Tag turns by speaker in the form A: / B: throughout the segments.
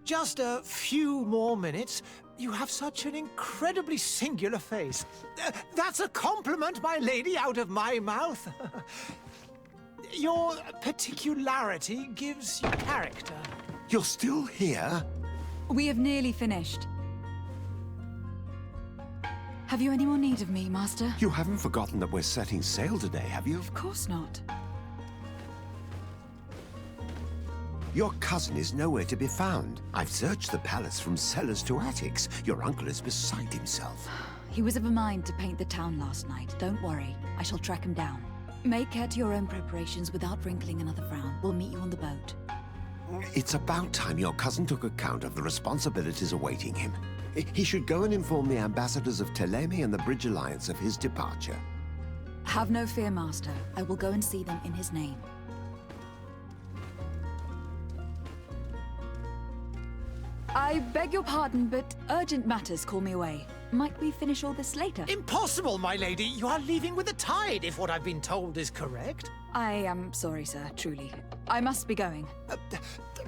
A: Just a few more minutes. You have such an incredibly singular face. That's a compliment, my lady, out of my mouth. Your particularity gives you character.
B: You're still here?
C: We have nearly finished. Have you any more need of me, Master?
B: You haven't forgotten that we're setting sail today, have you?
C: Of course not.
B: Your cousin is nowhere to be found. I've searched the palace from cellars to attics. Your uncle is beside himself.
C: He was of a mind to paint the town last night. Don't worry, I shall track him down. Make care to your own preparations without wrinkling another frown. We'll meet you on the boat.
B: It's about time your cousin took account of the responsibilities awaiting him. He should go and inform the ambassadors of Ptolemy and the Bridge Alliance of his departure.
C: Have no fear, Master. I will go and see them in his name. I beg your pardon, but urgent matters call me away. Might we finish all this later?
A: Impossible, my lady. You are leaving with the tide, if what I've been told is correct.
C: I am sorry, sir, truly. I must be going.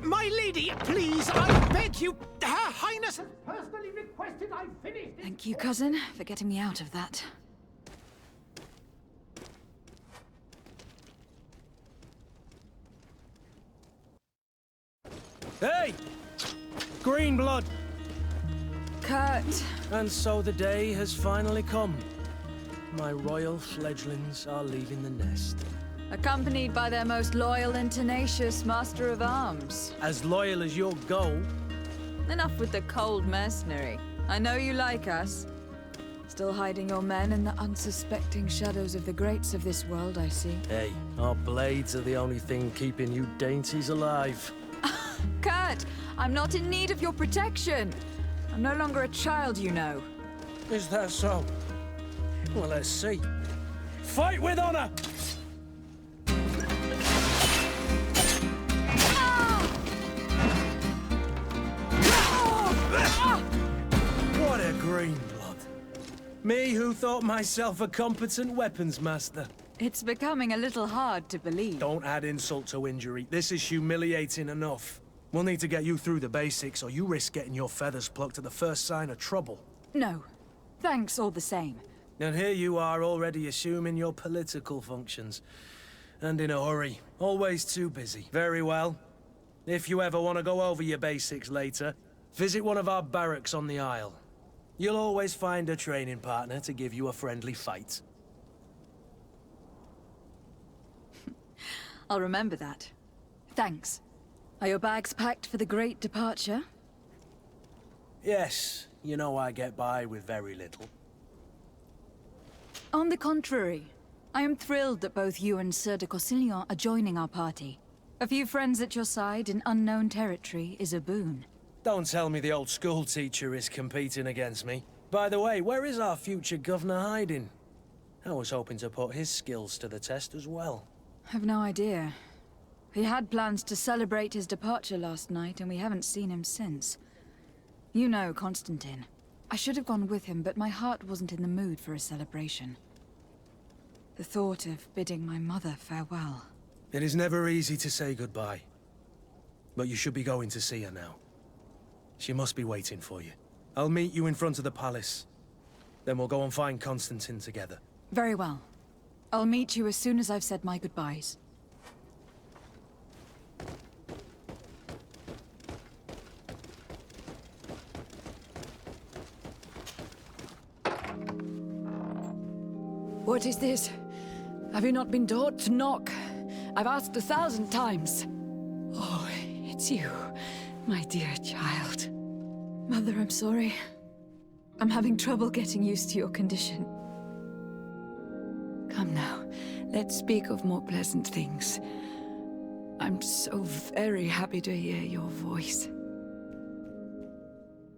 A: My lady, please, I beg you. Her Highness has personally requested I finish this.
C: Thank you, cousin, for getting me out of that.
D: Hey! Green blood!
C: Kurt!
D: And so the day has finally come. My royal fledglings are leaving the nest.
C: Accompanied by their most loyal and tenacious master of arms.
D: As loyal as your goal.
C: Enough with the cold mercenary. I know you like us. Still hiding your men in the unsuspecting shadows of the greats of this world, I see.
D: Hey, our blades are the only thing keeping you dainties alive.
C: Kurt, I'm not in need of your protection. I'm no longer a child, you know.
D: Is that so? Well, let's see. Fight with honor! What a green blood. Me who thought myself a competent weapons master.
C: It's becoming a little hard to believe.
D: Don't add insult to injury. This is humiliating enough. We'll need to get you through the basics, or you risk getting your feathers plucked at the first sign of trouble.
C: No. Thanks all the same.
D: And here you are already assuming your political functions. And in a hurry. Always too busy. Very well. If you ever want to go over your basics later, visit one of our barracks on the Isle. You'll always find a training partner to give you a friendly fight.
C: I'll remember that. Thanks. Are your bags packed for the great departure?
D: Yes, you know I get by with very little.
C: On the contrary, I am thrilled that both you and Sir de Corsillon are joining our party. A few friends at your side in unknown territory is a boon.
D: Don't tell me the old school teacher is competing against me. By the way, where is our future governor hiding? I was hoping to put his skills to the test as well.
C: I've no idea. He had plans to celebrate his departure last night, and we haven't seen him since. You know Constantine. I should have gone with him, but my heart wasn't in the mood for a celebration. The thought of bidding my mother farewell.
D: It is never easy to say goodbye. But you should be going to see her now. She must be waiting for you. I'll meet you in front of the palace. Then we'll go and find Constantine together.
C: Very well. I'll meet you as soon as I've said my goodbyes.
E: What is this? Have you not been taught to knock? I've asked 1,000 times. Oh, it's you, my dear child.
C: Mother, I'm sorry. I'm having trouble getting used to your condition.
E: Come now, let's speak of more pleasant things. I'm so very happy to hear your voice.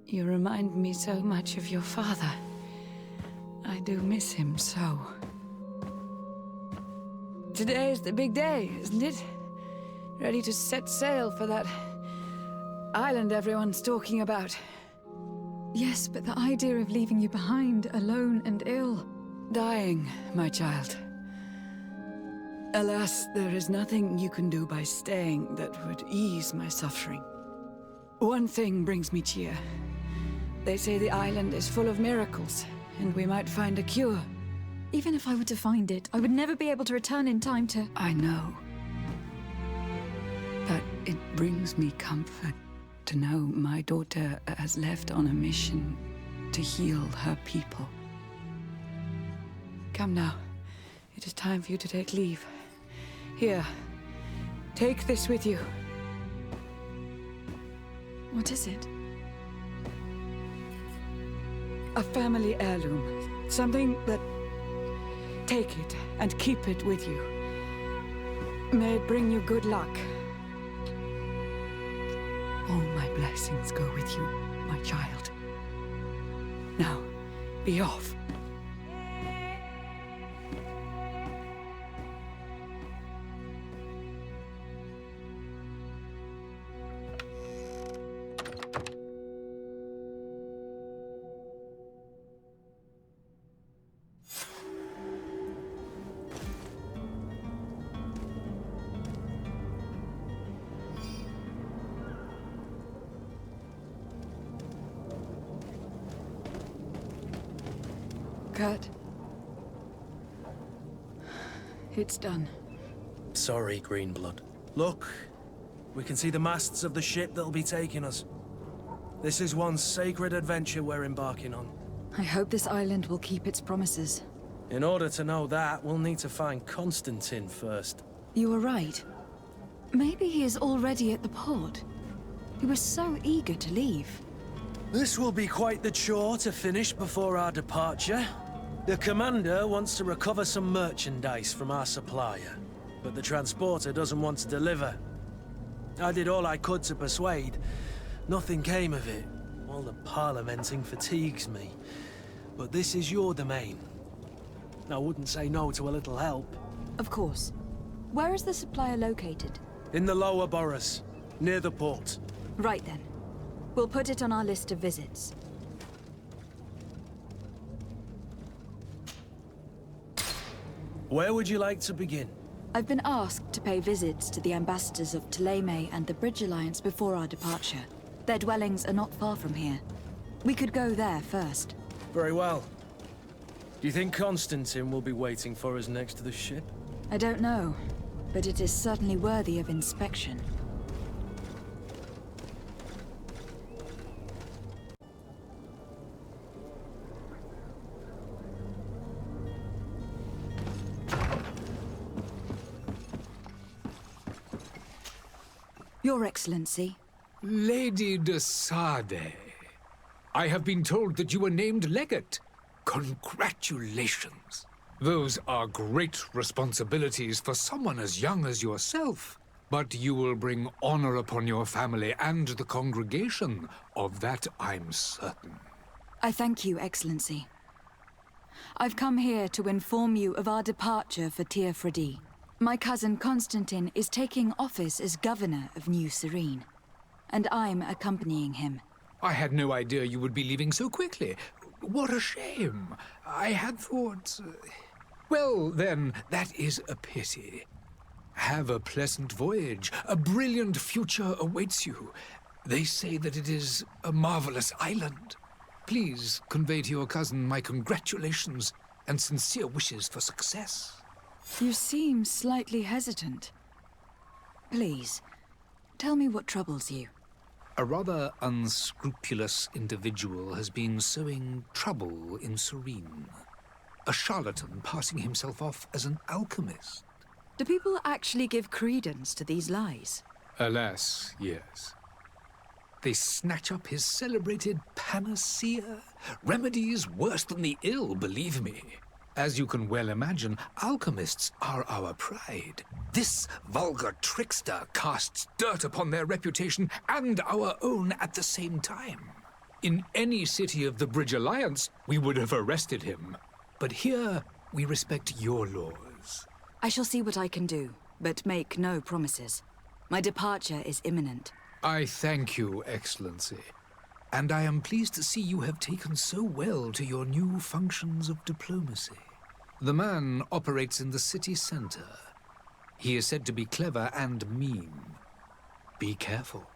E: You remind me so much of your father. I do miss him so. Today is the big day, isn't it? Ready to set sail for that island everyone's talking about.
C: Yes, but the idea of leaving you behind, alone and ill.
E: Dying, my child. Alas, there is nothing you can do by staying that would ease my suffering. One thing brings me cheer. They say the island is full of miracles, and we might find a cure.
C: Even if I were to find it, I would never be able to return in time to...
E: I know. But it brings me comfort to know my daughter has left on a mission to heal her people. Come now. It is time for you to take leave. Here, take this with you.
C: What is it?
E: A family heirloom. Something that... Take it and keep it with you. May it bring you good luck. All my blessings go with you, my child. Now, be off. Kurt. It's done.
D: Sorry, Greenblood. Look, we can see the masts of the ship that'll be taking us. This is one sacred adventure we're embarking on.
C: I hope this island will keep its promises.
D: In order to know that, we'll need to find Constantine first.
C: You were right. Maybe he is already at the port. He was so eager to leave.
D: This will be quite the chore to finish before our departure. The commander wants to recover some merchandise from our supplier, but the transporter doesn't want to deliver. I did all I could to persuade. Nothing came of it. All the parliamenting fatigues me. But this is your domain. I wouldn't say no to a little help.
C: Of course. Where is the supplier located?
D: In the lower boroughs, near the port.
C: Right then. We'll put it on our list of visits.
D: Where would you like to begin?
C: I've been asked to pay visits to the ambassadors of Thélème and the Bridge Alliance before our departure. Their dwellings are not far from here. We could go there first.
D: Very well. Do you think Constantine will be waiting for us next to the ship?
C: I don't know, but it is certainly worthy of inspection. Your Excellency.
F: Lady de Sade, I have been told that you were named legate. Congratulations. Those are great responsibilities for someone as young as yourself. But you will bring honor upon your family and the congregation. Of that I'm certain.
C: I thank you, Excellency. I've come here to inform you of our departure for Tierfredi. My cousin Constantine is taking office as governor of New Serene, and I'm accompanying him.
F: I had no idea you would be leaving so quickly. What a shame. I had thought... Well, then, that is a pity. Have a pleasant voyage. A brilliant future awaits you. They say that it is a marvelous island. Please convey to your cousin my congratulations and sincere wishes for success.
C: You seem slightly hesitant. Please, tell me what troubles you.
F: A rather unscrupulous individual has been sowing trouble in Serene. A charlatan passing himself off as an alchemist.
C: Do people actually give credence to these lies?
F: Alas, yes. They snatch up his celebrated panacea. Remedies worse than the ill, believe me. As you can well imagine, alchemists are our pride. This vulgar trickster casts dirt upon their reputation and our own at the same time. In any city of the Bridge Alliance, we would have arrested him. But here, we respect your laws.
C: I shall see what I can do, but make no promises. My departure is imminent.
F: I thank you, Excellency. And I am pleased to see you have taken so well to your new functions of diplomacy. The man operates in the city center. He is said to be clever and mean. Be careful.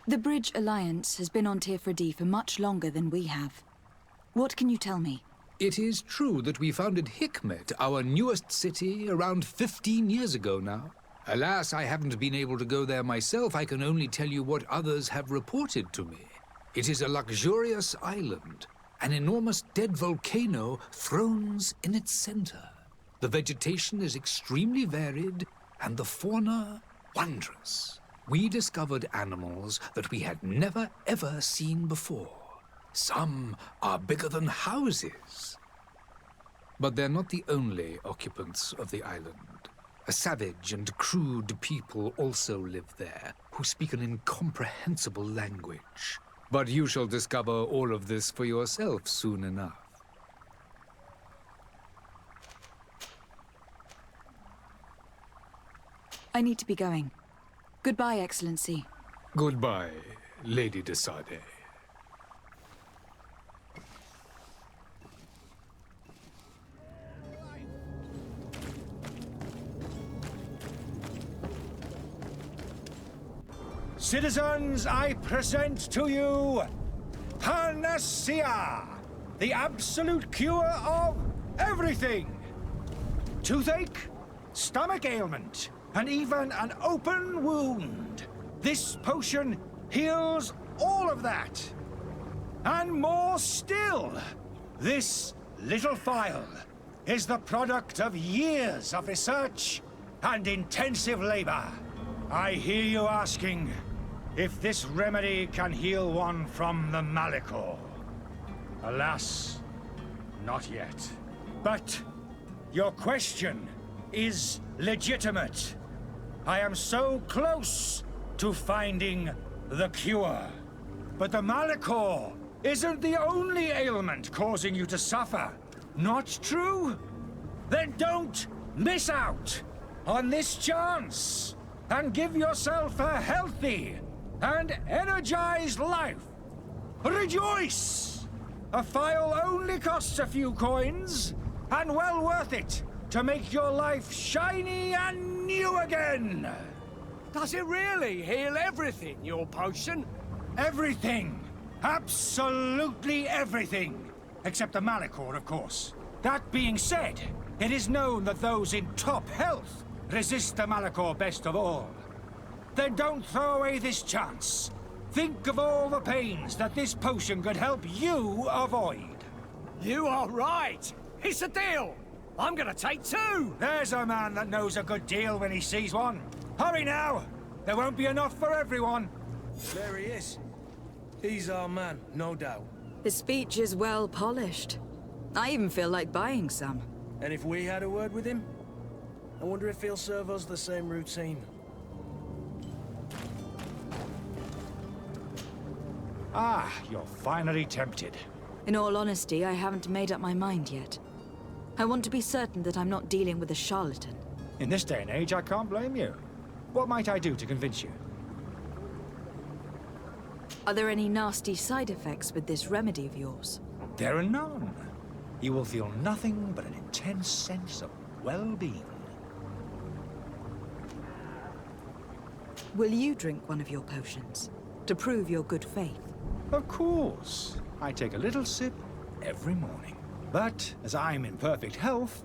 C: The Bridge Alliance has been on Tifredi for much longer than we have. What can you tell me?
F: It is true that we founded Hikmet, our newest city, around 15 years ago now. Alas, I haven't been able to go there myself. I can only tell you what others have reported to me. It is a luxurious island. An enormous dead volcano thrones in its center. The vegetation is extremely varied, and the fauna wondrous. We discovered animals that we had never ever seen before. Some are bigger than houses. But they're not the only occupants of the island. A savage and crude people also live there, who speak an incomprehensible language. But you shall discover all of this for yourself soon enough.
C: I need to be going. Goodbye, Excellency.
F: Goodbye, Lady de Sade.
A: Citizens, I present to you Panacea, the absolute cure of everything. Toothache, stomach ailment, and even an open wound. This potion heals all of that. And more still. This little phial is the product of years of research and intensive labor. I hear you asking if this remedy can heal one from the Malachor. Alas, not yet. But your question is legitimate. I am so close to finding the cure. But the Malachor isn't the only ailment causing you to suffer. Not true? Then don't miss out on this chance and give yourself a healthy and energized life. Rejoice! A phial only costs a few coins, and well worth it to make your life shiny and new again.
G: Does it really heal everything, your potion?
A: Everything. Absolutely everything. Except the Malachor, of course. That being said, it is known that those in top health resist the Malachor best of all. Then don't throw away this chance. Think of all the pains that this potion could help you avoid.
G: You are right. It's a deal. I'm gonna take two.
A: There's a man that knows a good deal when he sees one. Hurry now. There won't be enough for everyone.
D: There he is. He's our man, no doubt.
C: His speech is well polished. I even feel like buying some.
D: And if we had a word with him, I wonder if he'll serve us the same routine.
A: Ah, you're finally tempted.
C: In all honesty, I haven't made up my mind yet. I want to be certain that I'm not dealing with a charlatan.
A: In this day and age, I can't blame you. What might I do to convince you?
C: Are there any nasty side effects with this remedy of yours?
A: There are none. You will feel nothing but an intense sense of well-being.
C: Will you drink one of your potions to prove your good faith?
A: Of course. I take a little sip every morning. But as I'm in perfect health,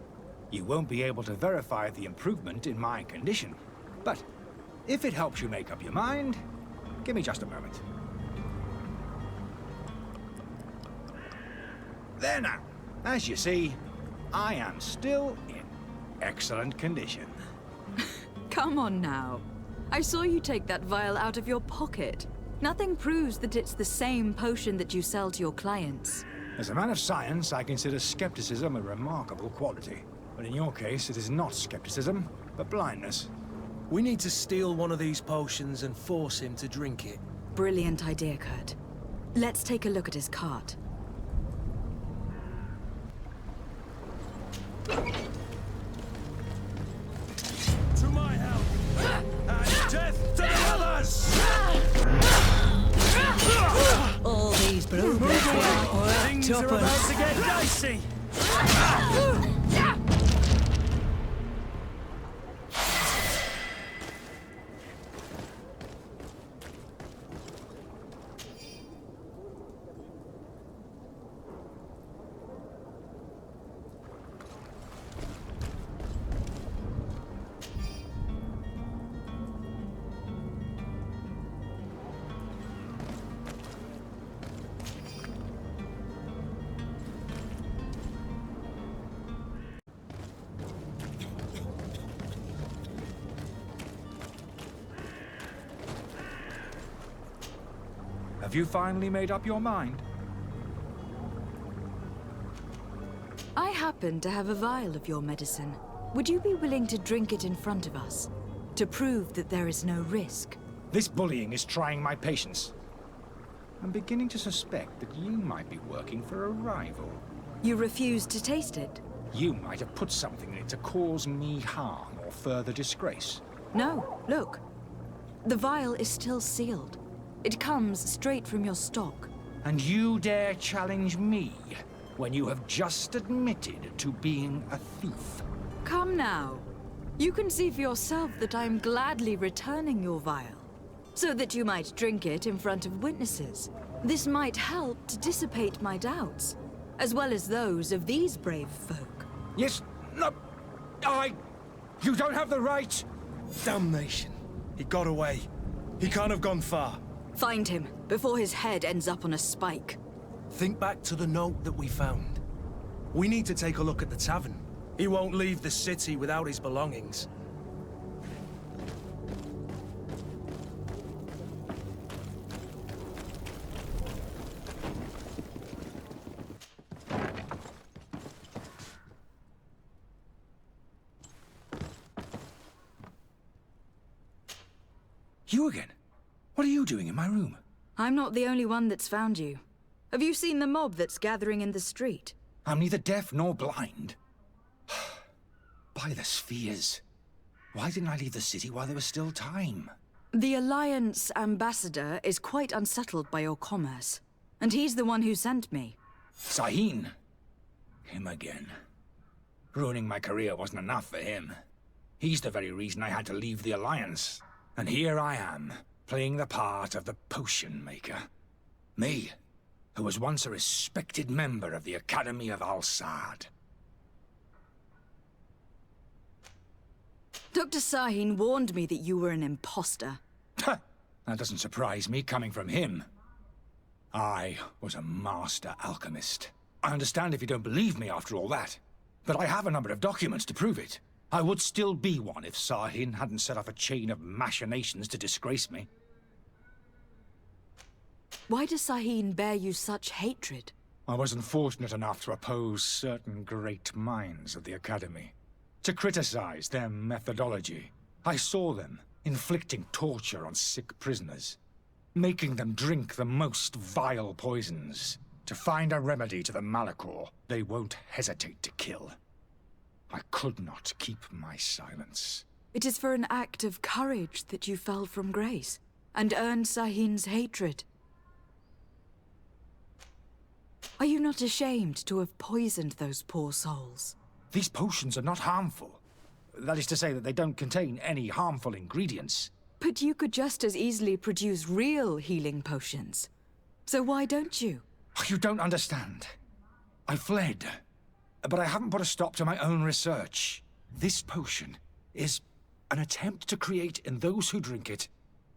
A: you won't be able to verify the improvement in my condition. But if it helps you make up your mind, give me just a moment. There now. As you see, I am still in excellent condition.
C: Come on now. I saw you take that vial out of your pocket. Nothing proves that it's the same potion that you sell to your clients.
A: As a man of science, I consider skepticism a remarkable quality. But in your case, it is not skepticism, but blindness.
D: We need to steal one of these potions and force him to drink it.
C: Brilliant idea, Kurt. Let's take a look at his cart.
D: To my help! And death to the others!
E: All these progress
D: Things are about to get dicey!
H: Have you finally made up your mind?
C: I happen to have a vial of your medicine. Would you be willing to drink it in front of us? To prove that there is no risk?
H: This bullying is trying my patience. I'm beginning to suspect that you might be working for a rival.
C: You refuse to taste it?
H: You might have put something in it to cause me harm or further disgrace.
C: No, look. The vial is still sealed. It comes straight from your stock.
H: And you dare challenge me when you have just admitted to being a thief?
C: Come now. You can see for yourself that I am gladly returning your vial, so that you might drink it in front of witnesses. This might help to dissipate my doubts, as well as those of these brave folk.
H: Yes, no, you don't have the right.
D: Damnation. He got away. He can't have gone far.
C: Find him, before his head ends up on a spike.
D: Think back to the note that we found. We need to take a look at the tavern. He won't leave the city without his belongings.
H: You again? What are you doing in my room?
C: I'm not the only one that's found you. Have you seen the mob that's gathering in the street?
H: I'm neither deaf nor blind. By the spheres. Why didn't I leave the city while there was still time?
C: The Alliance ambassador is quite unsettled by your commerce, and he's the one who sent me.
H: Sahin. Him again. Ruining my career wasn't enough for him. He's the very reason I had to leave the Alliance. And here I am, playing the part of the potion maker. Me, who was once a respected member of the Academy of Al-Sad.
C: Dr. Sahin warned me that you were an imposter.
H: That doesn't surprise me, coming from him. I was a master alchemist. I understand if you don't believe me after all that, but I have a number of documents to prove it. I would still be one if Sahin hadn't set off a chain of machinations to disgrace me.
C: Why does Sahin bear you such hatred?
H: I wasn't fortunate enough to oppose certain great minds of the Academy, to criticize their methodology. I saw them inflicting torture on sick prisoners, making them drink the most vile poisons. To find a remedy to the malachor, they won't hesitate to kill. I could not keep my silence.
C: It is for an act of courage that you fell from grace, and earned Sahin's hatred. Are you not ashamed to have poisoned those poor souls?
H: These potions are not harmful. That is to say that they don't contain any harmful ingredients.
C: But you could just as easily produce real healing potions. So why don't you?
H: You don't understand. I fled, but I haven't put a stop to my own research. This potion is an attempt to create in those who drink it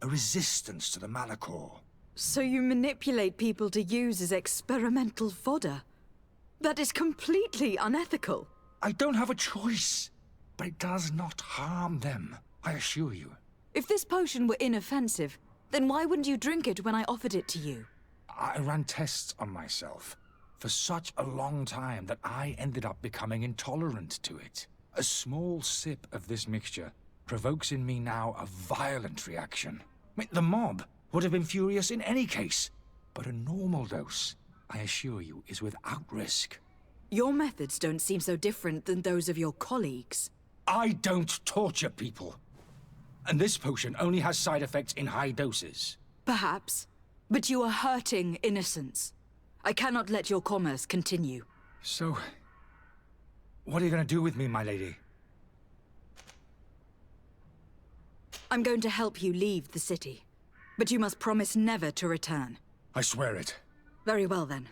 H: a resistance to the malachor.
C: So you manipulate people to use as experimental fodder? That is completely unethical.
H: I don't have a choice, but it does not harm them, I assure you.
C: If this potion were inoffensive, then why wouldn't you drink it when I offered it to you?
H: I ran tests on myself for such a long time that I ended up becoming intolerant to it. A small sip of this mixture provokes in me now a violent reaction. The mob would have been furious in any case, but a normal dose, I assure you, is without risk.
C: Your methods don't seem so different than those of your colleagues.
H: I don't torture people. And this potion only has side effects in high doses.
C: Perhaps. But you are hurting innocents. I cannot let your commerce continue.
H: So, what are you going to do with me, my lady?
C: I'm going to help you leave the city. But you must promise never to return.
H: I swear it.
C: Very well, then.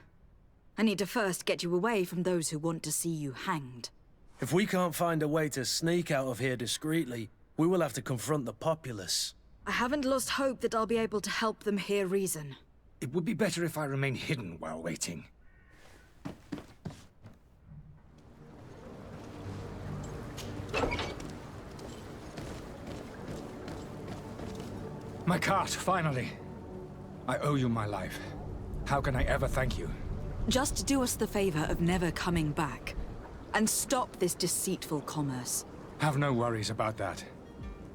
C: I need to first get you away from those who want to see you hanged.
D: If we can't find a way to sneak out of here discreetly, we will have to confront the populace.
C: I haven't lost hope that I'll be able to help them hear reason.
H: It would be better if I remain hidden while waiting. My cart, finally. I owe you my life. How can I ever thank you?
C: Just do us the favor of never coming back. And stop this deceitful commerce.
H: Have no worries about that.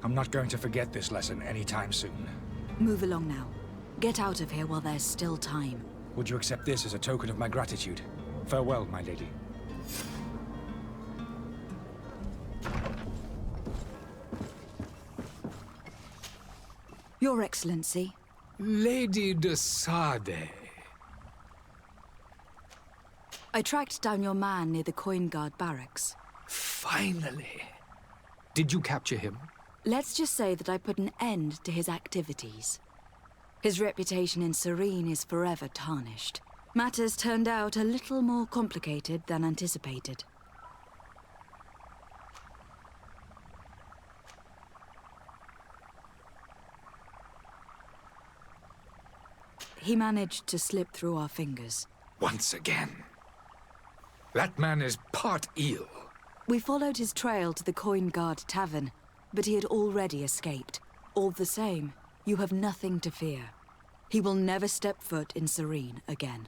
H: I'm not going to forget this lesson anytime soon.
C: Move along now. Get out of here while there's still time.
H: Would you accept this as a token of my gratitude? Farewell, my lady.
C: Your Excellency.
F: Lady de Sade.
C: I tracked down your man near the Coin Guard barracks.
F: Finally. Did you capture him?
C: Let's just say that I put an end to his activities. His reputation in Serene is forever tarnished. Matters turned out a little more complicated than anticipated. He managed to slip through our fingers.
F: Once again. That man is part eel.
C: We followed his trail to the Coin Guard Tavern, but he had already escaped. All the same, you have nothing to fear. He will never step foot in Serene again.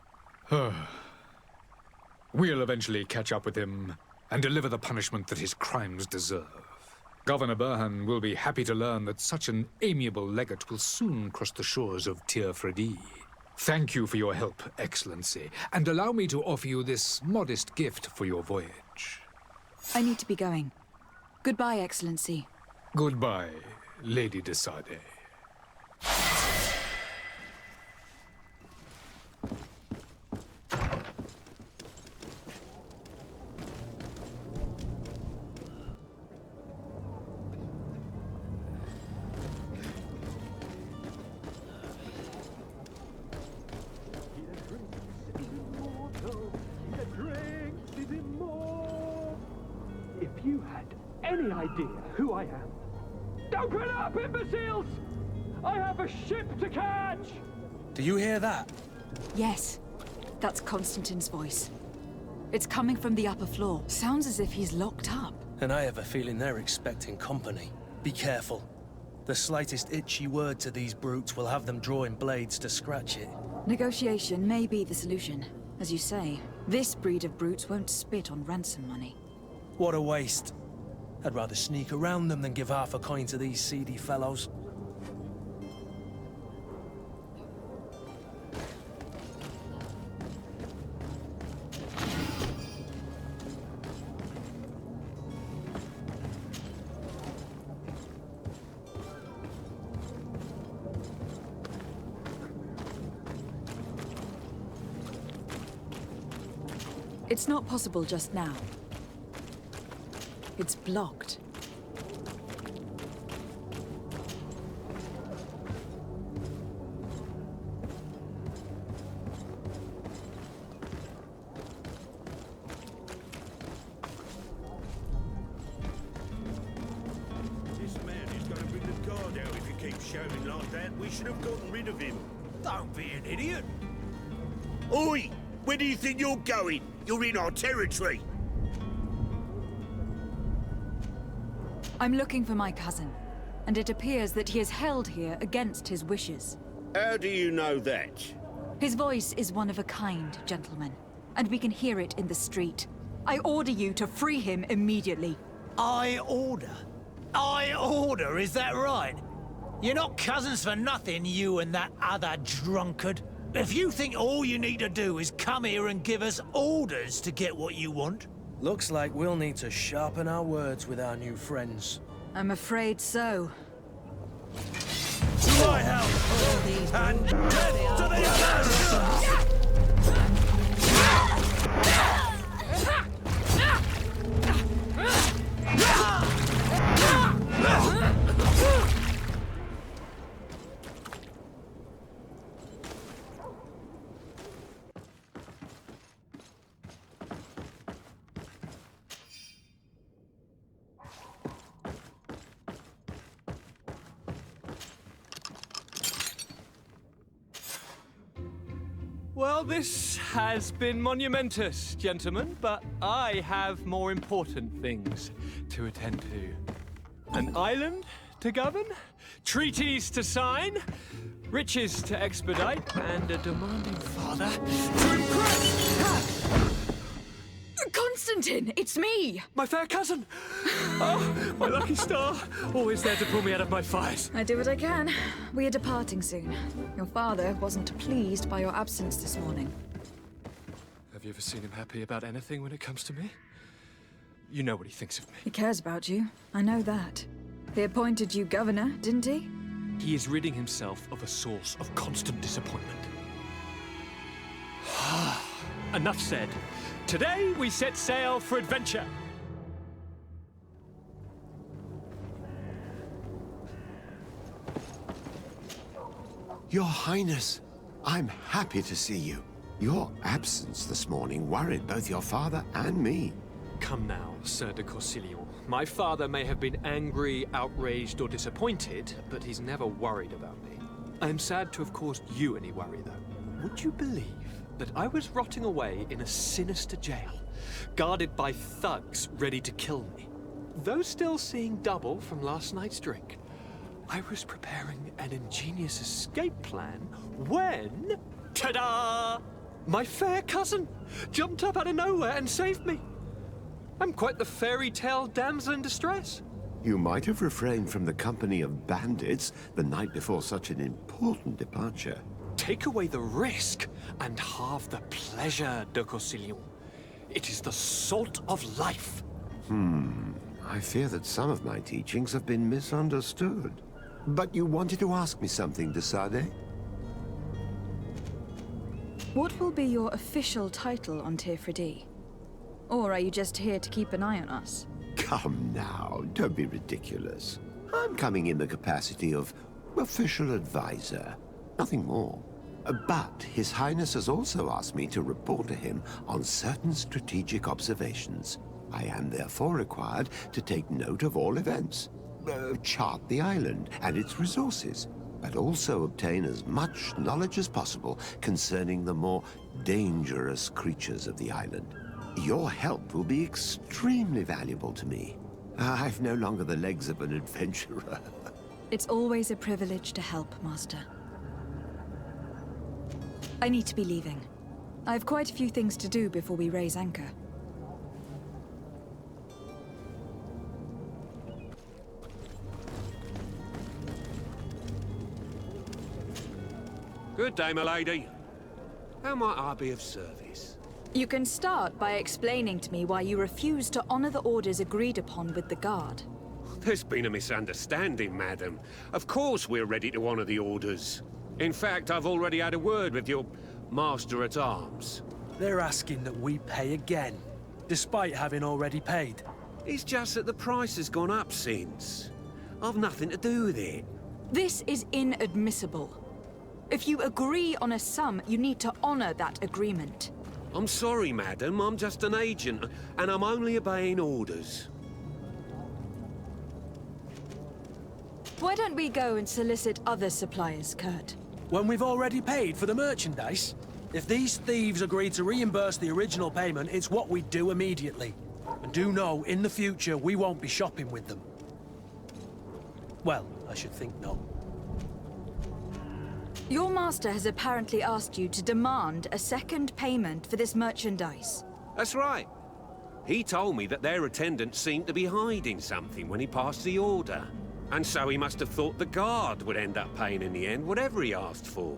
F: We'll eventually catch up with him and deliver the punishment that his crimes deserve. Governor Burhan will be happy to learn that such an amiable legate will soon cross the shores of Tir Fredi. Thank you for your help, Excellency, and allow me to offer you this modest gift for your voyage.
C: I need to be going. Goodbye, Excellency.
F: Goodbye, Lady de Sade.
G: If you had any idea who I am... Open up, imbeciles! I have a ship to catch!
D: Do you hear that?
C: Yes, that's Constantine's voice. It's coming from the upper floor. Sounds as if he's locked up.
D: And I have a feeling they're expecting company. Be careful. The slightest itchy word to these brutes will have them drawing blades to scratch it.
C: Negotiation may be the solution. As you say, this breed of brutes won't spit on ransom money.
D: What a waste. I'd rather sneak around them than give half a coin to these seedy fellows.
C: It's not possible just now. It's blocked.
I: This man is going to bring the guard out if he keeps shouting like that. We should have gotten rid of him.
A: Don't be an idiot.
I: Oi! Where do you think you're going? You're in our territory.
C: I'm looking for my cousin, and it appears that he is held here against his wishes.
I: How do you know that?
C: His voice is one of a kind, gentlemen, and we can hear it in the street. I order you to free him immediately.
A: I order? I order, is that right? You're not cousins for nothing, you and that other drunkard. If you think all you need to do is come here and give us orders to get what you want...
D: Looks like we'll need to sharpen our words with our new friends.
C: I'm afraid so.
D: To my help! And death to the others!
J: Well, this has been monumentous, gentlemen, but I have more important things to attend to. An island to govern, treaties to sign, riches to expedite, and a demanding father to impress.
C: Constantine, it's me!
J: My fair cousin! Oh, my lucky star. Always there to pull me out of my fires.
C: I do what I can. We are departing soon. Your father wasn't pleased by your absence this morning.
J: Have you ever seen him happy about anything when it comes to me? You know what he thinks of me.
C: He cares about you. I know that. He appointed you governor, didn't he?
J: He is ridding himself of a source of constant disappointment. Enough said. Today we set sail for adventure.
B: Your Highness, I'm happy to see you. Your absence this morning worried both your father and me.
J: Come now, Sir de Corsilion. My father may have been angry, outraged, or disappointed, but he's never worried about me. I am sad to have caused you any worry, though. Would you believe that I was rotting away in a sinister jail, guarded by thugs ready to kill me? Though still seeing double from last night's drink, I was preparing an ingenious escape plan when... ta-da! My fair cousin jumped up out of nowhere and saved me. I'm quite the fairy tale damsel in distress.
B: You might have refrained from the company of bandits the night before such an important departure.
J: Take away the risk and halve the pleasure, de Corsilion. It is the salt of life.
B: I fear that some of my teachings have been misunderstood. But you wanted to ask me something, de Sade?
C: What will be your official title on Tifredi? Or are you just here to keep an eye on us?
B: Come now, don't be ridiculous. I'm coming in the capacity of official advisor, nothing more. But His Highness has also asked me to report to him on certain strategic observations. I am therefore required to take note of all events, chart the island and its resources, but also obtain as much knowledge as possible concerning the more dangerous creatures of the island. Your help will be extremely valuable to me. I've no longer the legs of an adventurer.
C: It's always a privilege to help, Master. I need to be leaving. I have quite a few things to do before we raise anchor.
I: Good day, my lady. How might I be of service?
C: You can start by explaining to me why you refuse to honor the orders agreed upon with the guard.
I: There's been a misunderstanding, madam. Of course we're ready to honor the orders. In fact, I've already had a word with your master-at-arms.
D: They're asking that we pay again, despite having already paid.
I: It's just that the price has gone up since. I've nothing to do with it.
C: This is inadmissible. If you agree on a sum, you need to honor that agreement.
I: I'm sorry, madam. I'm just an agent, and I'm only obeying orders.
C: Why don't we go and solicit other suppliers, Kurt?
D: When we've already paid for the merchandise? If these thieves agree to reimburse the original payment, it's what we do immediately. And do know, in the future, we won't be shopping with them. Well, I should think not.
C: Your master has apparently asked you to demand a second payment for this merchandise.
I: That's right. He told me that their attendant seemed to be hiding something when he passed the order. And so he must have thought the guard would end up paying in the end, whatever he asked for.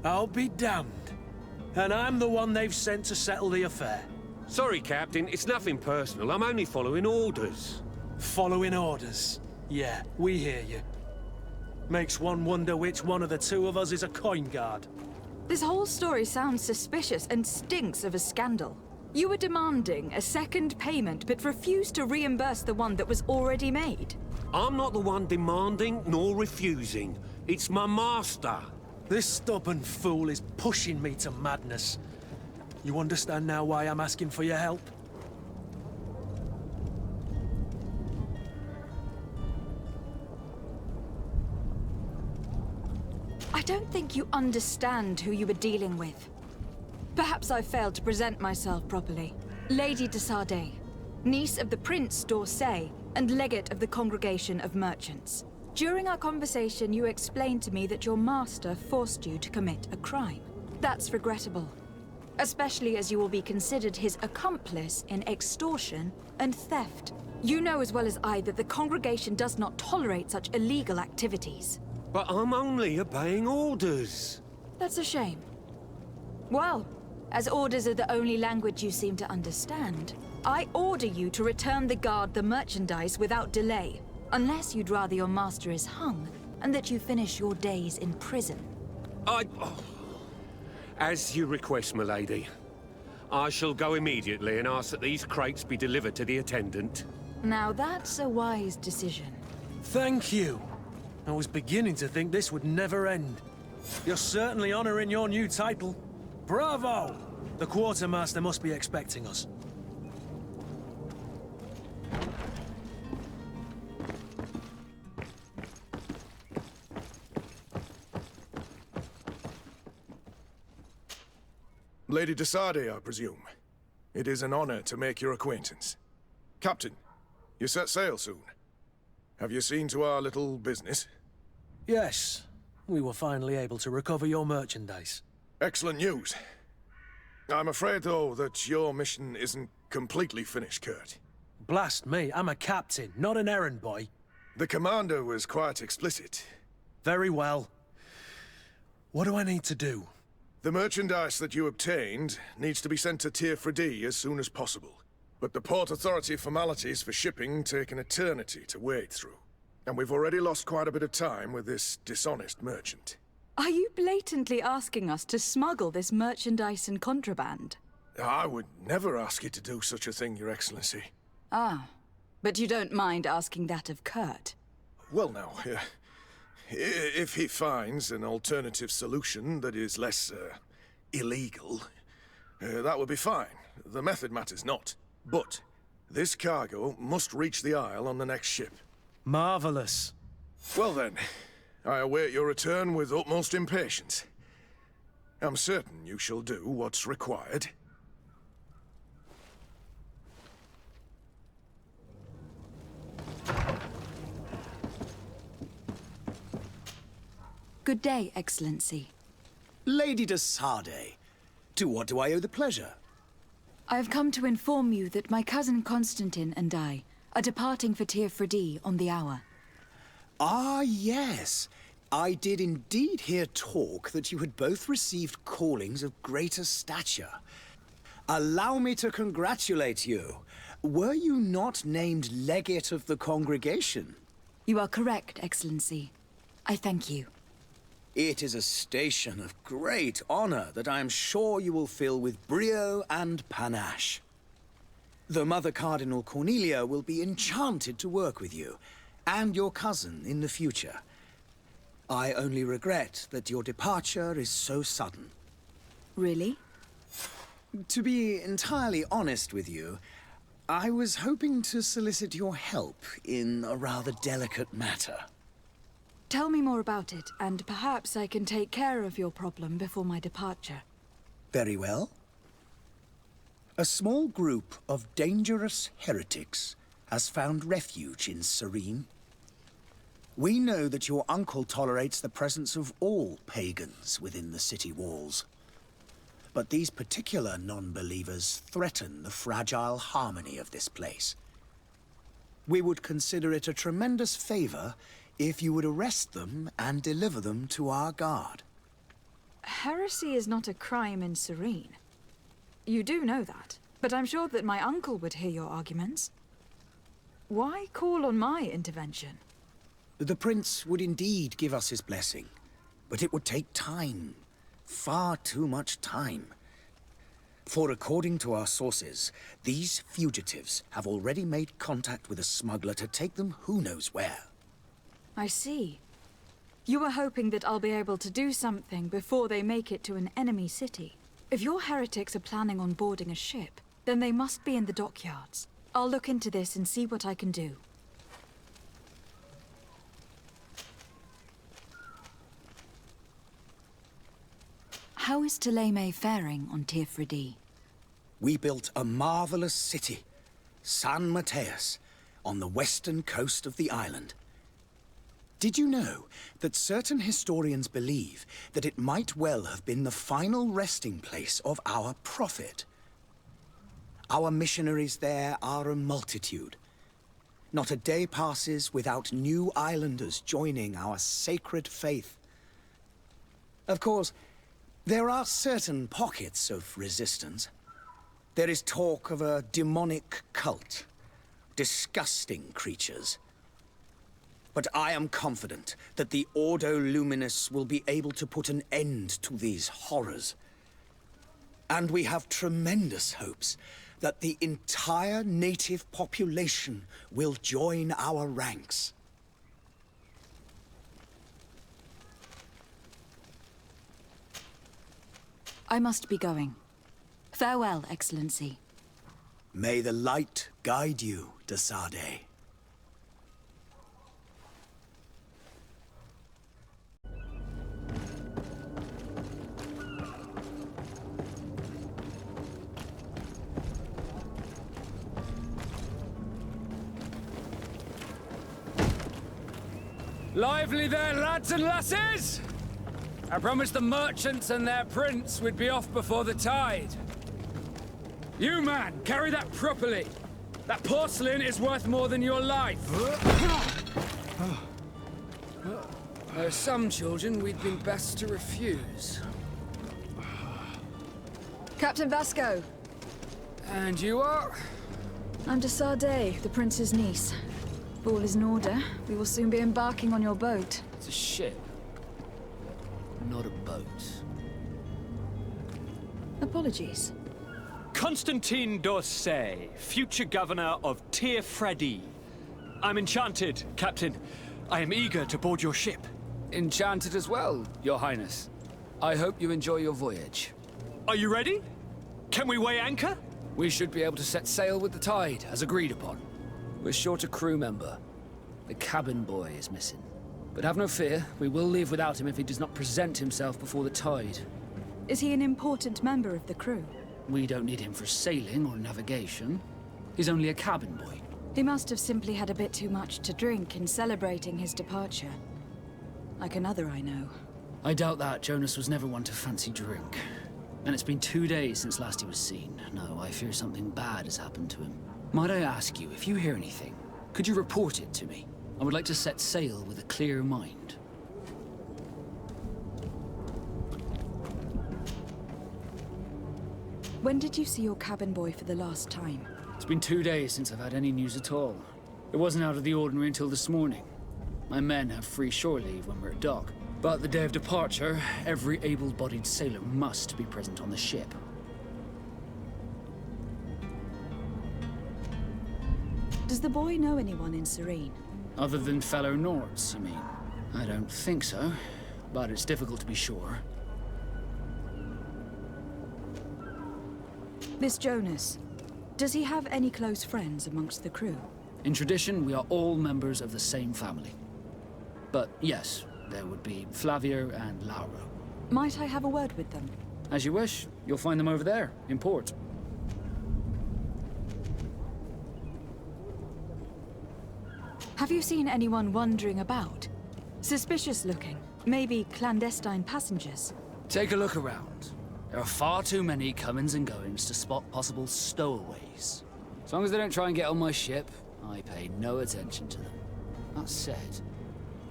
D: I'll be damned. And I'm the one they've sent to settle the affair.
I: Sorry, Captain, it's nothing personal. I'm only following orders.
D: Following orders? Yeah, we hear you. Makes one wonder which one of the two of us is a coin guard.
C: This whole story sounds suspicious and stinks of a scandal. You were demanding a second payment, but refused to reimburse the one that was already made.
I: I'm not the one demanding nor refusing. It's my master.
D: This stubborn fool is pushing me to madness. You understand now why I'm asking for your help?
C: I don't think you understand who you were dealing with. Perhaps I failed to present myself properly. Lady de Sade, niece of the Prince d'Orsay and legate of the Congregation of Merchants. During our conversation, you explained to me that your master forced you to commit a crime. That's regrettable, especially as you will be considered his accomplice in extortion and theft. You know as well as I that the congregation does not tolerate such illegal activities.
I: But I'm only obeying orders.
C: That's a shame. Well, as orders are the only language you seem to understand, I order you to return the guard the merchandise without delay, unless you'd rather your master is hung and that you finish your days in prison.
I: As you request, my lady. I shall go immediately and ask that these crates be delivered to the attendant.
C: Now that's a wise decision.
D: Thank you. I was beginning to think this would never end. You're certainly honoring your new title. Bravo! The quartermaster must be expecting us.
K: Lady de Sardet, I presume. It is an honor to make your acquaintance. Captain, you set sail soon. Have you seen to our little business?
D: Yes. We were finally able to recover your merchandise.
K: Excellent news. I'm afraid, though, that your mission isn't completely finished, Kurt.
D: Blast me, I'm a captain, not an errand boy.
K: The commander was quite explicit.
D: Very well. What do I need to do?
K: The merchandise that you obtained needs to be sent to Tier 4D as soon as possible. But the Port Authority formalities for shipping take an eternity to wade through. And we've already lost quite a bit of time with this dishonest merchant.
E: Are you blatantly asking us to smuggle this merchandise and contraband?
K: I would never ask you to do such a thing, Your Excellency.
E: Ah, but you don't mind asking that of Kurt?
K: Well, now, if he finds an alternative solution that is less, illegal, that would be fine. The method matters not. But this cargo must reach the Isle on the next ship.
D: Marvelous.
K: Well then, I await your return with utmost impatience. I'm certain you shall do what's required.
C: Good day, Excellency.
L: Lady de Sardet, to what do I owe the pleasure?
C: I have come to inform you that my cousin Constantine and I are departing for Tier 4D on the hour.
L: Ah, yes. I did indeed hear talk that you had both received callings of greater stature. Allow me to congratulate you. Were you not named legate of the congregation?
C: You are correct, Excellency. I thank you.
L: It is a station of great honor that I am sure you will fill with brio and panache. The Mother Cardinal Cornelia will be enchanted to work with you, and your cousin in the future. I only regret that your departure is so sudden.
C: Really?
L: To be entirely honest with you, I was hoping to solicit your help in a rather delicate matter.
C: Tell me more about it, and perhaps I can take care of your problem before my departure.
L: Very well. A small group of dangerous heretics has found refuge in Serene. We know that your uncle tolerates the presence of all pagans within the city walls. But these particular non-believers threaten the fragile harmony of this place. We would consider it a tremendous favor if you would arrest them and deliver them to our guard.
C: Heresy is not a crime in Serene. You do know that, but I'm sure that my uncle would hear your arguments. Why call on my intervention?
L: The prince would indeed give us his blessing, but it would take time. Far too much time. For according to our sources, these fugitives have already made contact with a smuggler to take them who knows where.
C: I see. You were hoping that I'll be able to do something before they make it to an enemy city. If your heretics are planning on boarding a ship, then they must be in the dockyards. I'll look into this and see what I can do. How is Ptolemy faring on Tier 4D?
L: We built a marvelous city, San Mateus, on the western coast of the island. Did you know that certain historians believe that it might well have been the final resting place of our prophet? Our missionaries there are a multitude. Not a day passes without new islanders joining our sacred faith. Of course, there are certain pockets of resistance. There is talk of a demonic cult, disgusting creatures. But I am confident that the Ordo Luminis will be able to put an end to these horrors. And we have tremendous hopes that the entire native population will join our ranks.
C: I must be going. Farewell, Excellency.
L: May the light guide you, de Sade.
M: Lively there, lads and lasses! I promised the merchants and their prince we'd be off before the tide. You, man, carry that properly. That porcelain is worth more than your life. There are some children we'd been best to refuse.
C: Captain Vasco.
M: And you are?
C: I'm de Sade, the prince's niece. If all is in order, we will soon be embarking on your boat.
M: It's a ship, not a boat.
C: Apologies.
J: Constantine d'Orsay, future governor of Tir-Freddy. I'm enchanted, Captain. I am eager to board your ship.
M: Enchanted as well, Your Highness. I hope you enjoy your voyage.
J: Are you ready? Can we weigh anchor?
M: We should be able to set sail with the tide, as agreed upon. We're short a crew member. The cabin boy is missing. But have no fear, we will leave without him if he does not present himself before the tide.
C: Is he an important member of the crew?
M: We don't need him for sailing or navigation. He's only a cabin boy.
C: He must have simply had a bit too much to drink in celebrating his departure. Like another I know.
M: I doubt that. Jonas was never one to fancy drink. And it's been 2 days since last he was seen. No, I fear something bad has happened to him. Might I ask you, if you hear anything, could you report it to me? I would like to set sail with a clear mind.
C: When did you see your cabin boy for the last time?
M: It's been 2 days since I've had any news at all. It wasn't out of the ordinary until this morning. My men have free shore leave when we're at dock. But the day of departure, every able-bodied sailor must be present on the ship.
C: Does the boy know anyone in Serene?
M: Other than fellow Nords, you mean? I don't think so, but it's difficult to be sure.
C: This Jonas, does he have any close friends amongst the crew?
M: In tradition, we are all members of the same family. But yes, there would be Flavia and Laura.
C: Might I have a word with them?
M: As you wish. You'll find them over there, in port.
C: Have you seen anyone wandering about? Suspicious looking. Maybe clandestine passengers.
M: Take a look around. There are far too many comings and goings to spot possible stowaways. As long as they don't try and get on my ship, I pay no attention to them. That said,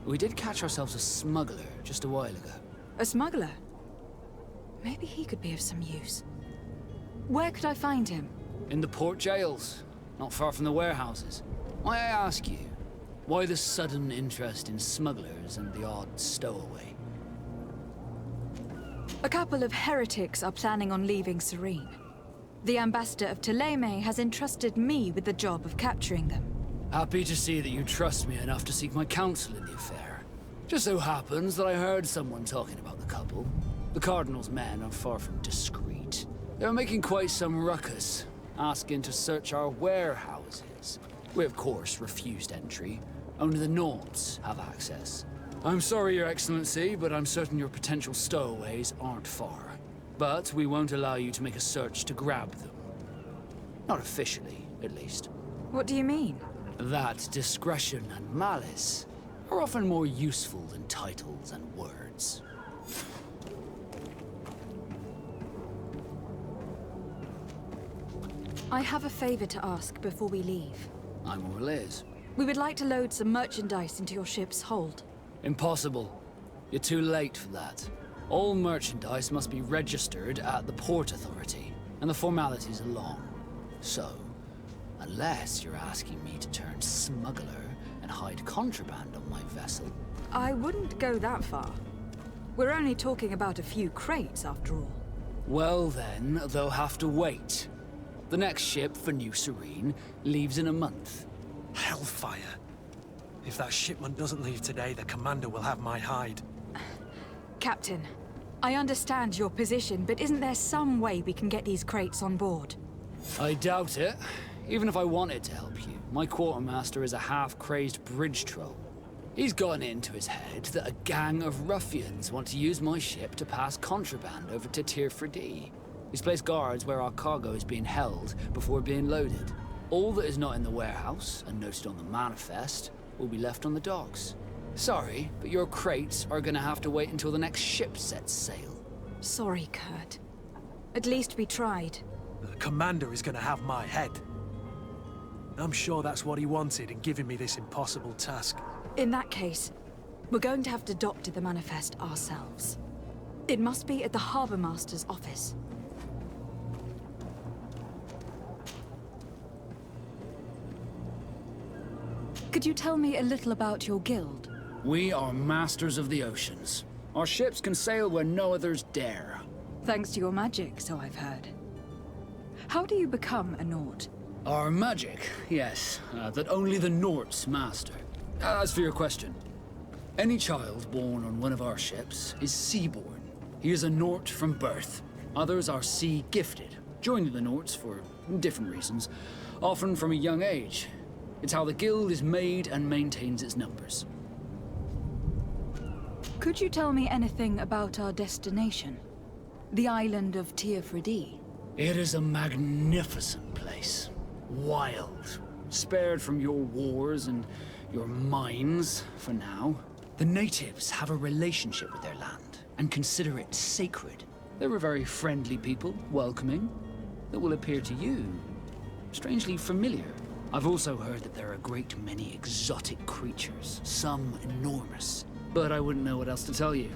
M: we did catch ourselves a smuggler just a while ago.
C: A smuggler? Maybe he could be of some use. Where could I find him?
M: In the port jails, not far from the warehouses. May I ask you, why the sudden interest in smugglers and the odd stowaway?
C: A couple of heretics are planning on leaving Serene. The ambassador of Ptolemy has entrusted me with the job of capturing them.
M: Happy to see that you trust me enough to seek my counsel in the affair. Just so happens that I heard someone talking about the couple. The Cardinal's men are far from discreet. They were making quite some ruckus, asking to search our warehouses. We, of course, refused entry. Only the Nords have access. I'm sorry, Your Excellency, but I'm certain your potential stowaways aren't far. But we won't allow you to make a search to grab them. Not officially, at least.
C: What do you mean?
M: That discretion and malice are often more useful than titles and words.
C: I have a favor to ask before we leave.
M: I'm all ears.
C: We would like to load some merchandise into your ship's hold.
M: Impossible. You're too late for that. All merchandise must be registered at the Port Authority, and the formalities are long. So, unless you're asking me to turn smuggler and hide contraband on my vessel...
C: I wouldn't go that far. We're only talking about a few crates, after all.
M: Well then, they'll have to wait. The next ship for New Serene leaves in a month.
D: Hellfire. If that shipment doesn't leave today, the commander will have my hide.
C: Captain, I understand your position, but isn't there some way we can get these crates on board?
M: I doubt it. Even if I wanted to help you, my quartermaster is a half-crazed bridge troll. He's gotten it into his head that a gang of ruffians want to use my ship to pass contraband over to Tier 4D. He's placed guards where our cargo is being held before being loaded. All that is not in the warehouse, and noted on the manifest, will be left on the docks. Sorry, but your crates are gonna have to wait until the next ship sets sail.
C: Sorry, Kurt. At least we tried.
D: The commander is gonna have my head. I'm sure that's what he wanted in giving me this impossible task.
C: In that case, we're going to have to doctor the manifest ourselves. It must be at the Harbour Master's office. Could you tell me a little about your guild?
M: We are masters of the oceans. Our ships can sail where no others dare.
C: Thanks to your magic, so I've heard. How do you become a Nord?
M: Our magic, yes, that only the Nords master. As for your question, any child born on one of our ships is sea-born. He is a Nord from birth. Others are sea-gifted, joining the Nords for different reasons, often from a young age. It's how the guild is made and maintains its numbers.
C: Could you tell me anything about our destination? The island of Tier 4D?
M: It is a magnificent place. Wild. Spared from your wars and your mines, for now. The natives have a relationship with their land and consider it sacred. They're a very friendly people, welcoming, that will appear to you strangely familiar. I've also heard that there are a great many exotic creatures, some enormous. But I wouldn't know what else to tell you.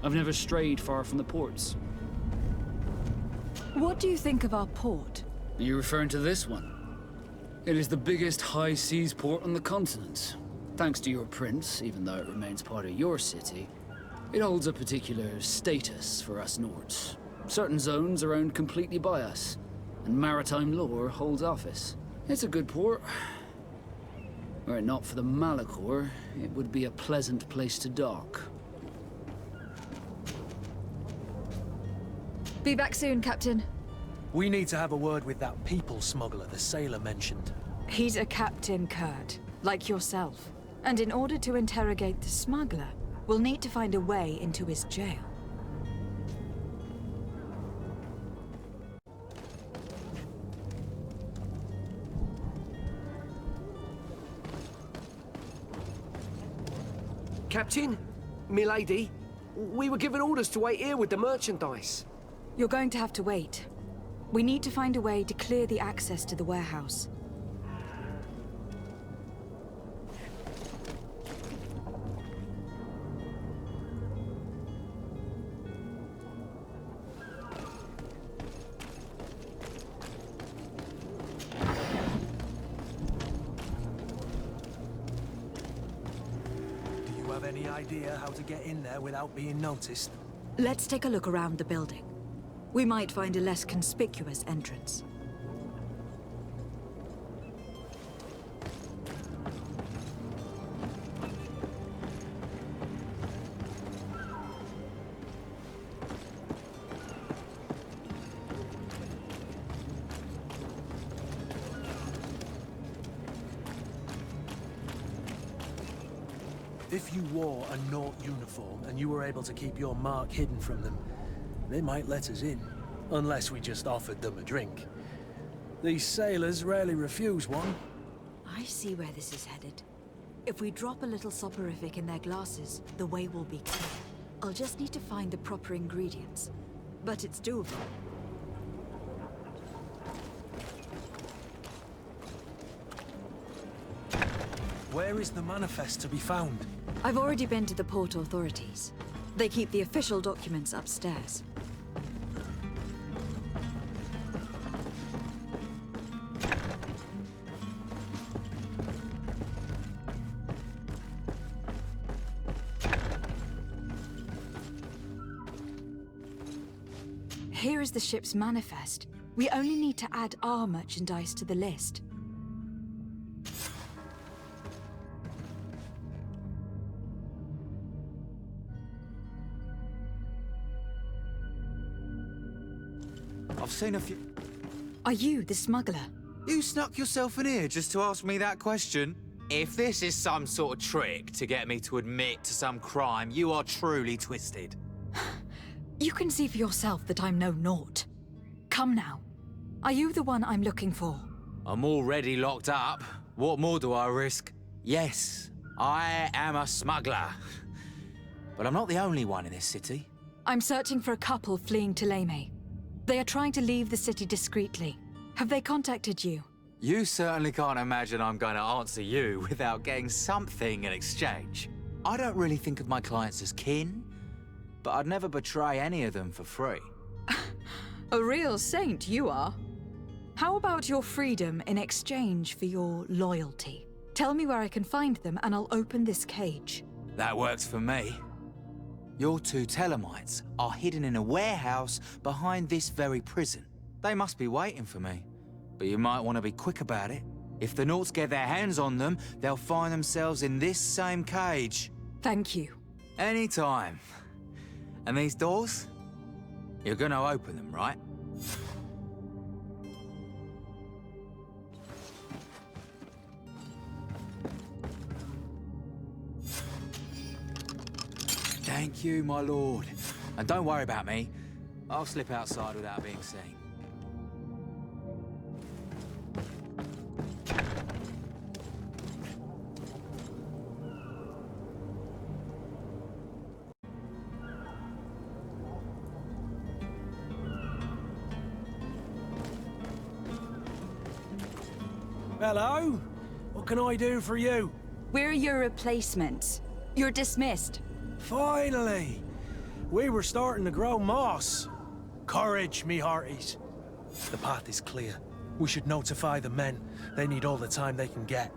M: I've never strayed far from the ports.
C: What do you think of our port?
M: Are you referring to this one? It is the biggest high seas port on the continent. Thanks to your prince, even though it remains part of your city, it holds a particular status for us Nords. Certain zones are owned completely by us, and maritime law holds office. It's a good port. Were it not for the Malachor, it would be a pleasant place to dock.
C: Be back soon, Captain.
D: We need to have a word with that people smuggler the sailor mentioned.
C: He's a captain, Kurt, like yourself. And in order to interrogate the smuggler, we'll need to find a way into his jail.
N: Captain, milady, we were given orders to wait here with the merchandise.
C: You're going to have to wait. We need to find a way to clear the access to the warehouse.
D: Do you have any idea how to get in there without being noticed?
C: Let's take a look around the building. We might find a less conspicuous entrance.
D: If you wore a Nort uniform and you were able to keep your mark hidden from them, they might let us in, unless we just offered them a drink. These sailors rarely refuse one.
C: I see where this is headed. If we drop a little soporific in their glasses, the way will be clear. I'll just need to find the proper ingredients. But it's doable.
D: Where is the manifest to be found?
C: I've already been to the port authorities. They keep the official documents upstairs. Here is the ship's manifest. We only need to add our merchandise to the list.
O: I've seen a few...
C: Are you the smuggler?
O: You snuck yourself in here just to ask me that question? If this is some sort of trick to get me to admit to some crime, you are truly twisted.
C: You can see for yourself that I'm no naught. Come now. Are you the one I'm looking for?
O: I'm already locked up. What more do I risk? Yes, I am a smuggler. But I'm not the only one in this city.
C: I'm searching for a couple fleeing Thélème. They are trying to leave the city discreetly. Have they contacted you?
O: You certainly can't imagine I'm going to answer you without getting something in exchange. I don't really think of my clients as kin, but I'd never betray any of them for free.
C: A real saint you are. How about your freedom in exchange for your loyalty? Tell me where I can find them and I'll open this cage.
O: That works for me. Your two Telemites are hidden in a warehouse behind this very prison. They must be waiting for me, but you might want to be quick about it. If the Nauts get their hands on them, they'll find themselves in this same cage.
C: Thank you.
O: Anytime. And these doors? You're gonna open them, right? Thank you, my lord. And don't worry about me. I'll slip outside without being seen.
D: Hello? What can I do for you?
C: We're your replacements. You're dismissed.
D: Finally! We were starting to grow moss. Courage, me hearties. The path is clear. We should notify the men. They need all the time they can get.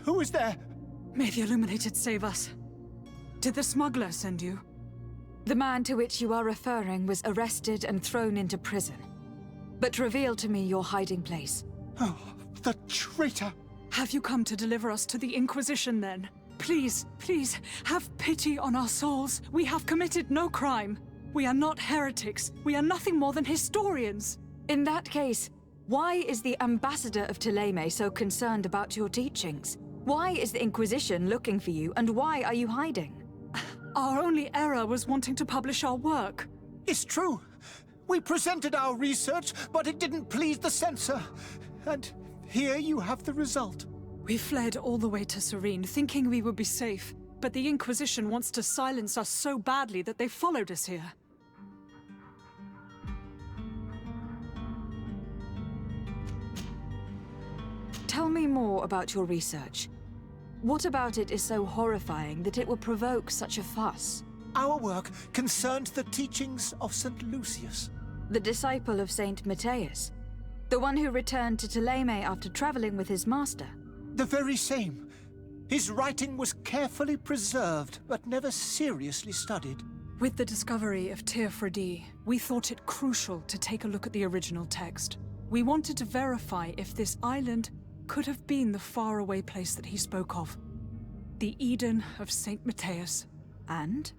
A: Who is there?
E: May the Illuminated save us. Did the smuggler send you?
C: The man to which you are referring was arrested and thrown into prison. But reveal to me your hiding place.
A: Oh, the traitor!
E: Have you come to deliver us to the Inquisition, then? Please, please, have pity on our souls. We have committed no crime. We are not heretics. We are nothing more than historians.
C: In that case, why is the ambassador of Thélème so concerned about your teachings? Why is the Inquisition looking for you, and why are you hiding?
E: Our only error was wanting to publish our work.
A: It's true. We presented our research, but it didn't please the censor. And here you have the result.
E: We fled all the way to Serene, thinking we would be safe. But the Inquisition wants to silence us so badly that they followed us here.
C: Tell me more about your research. What about it is so horrifying that it would provoke such a fuss?
A: Our work concerned the teachings of St. Lucius.
C: The disciple of Saint Matthias. The one who returned to Ptolemais after traveling with his master.
A: The very same. His writing was carefully preserved, but never seriously studied.
E: With the discovery of Teofrodi, we thought it crucial to take a look at the original text. We wanted to verify if this island could have been the faraway place that he spoke of. The Eden of Saint Matthias.
C: And?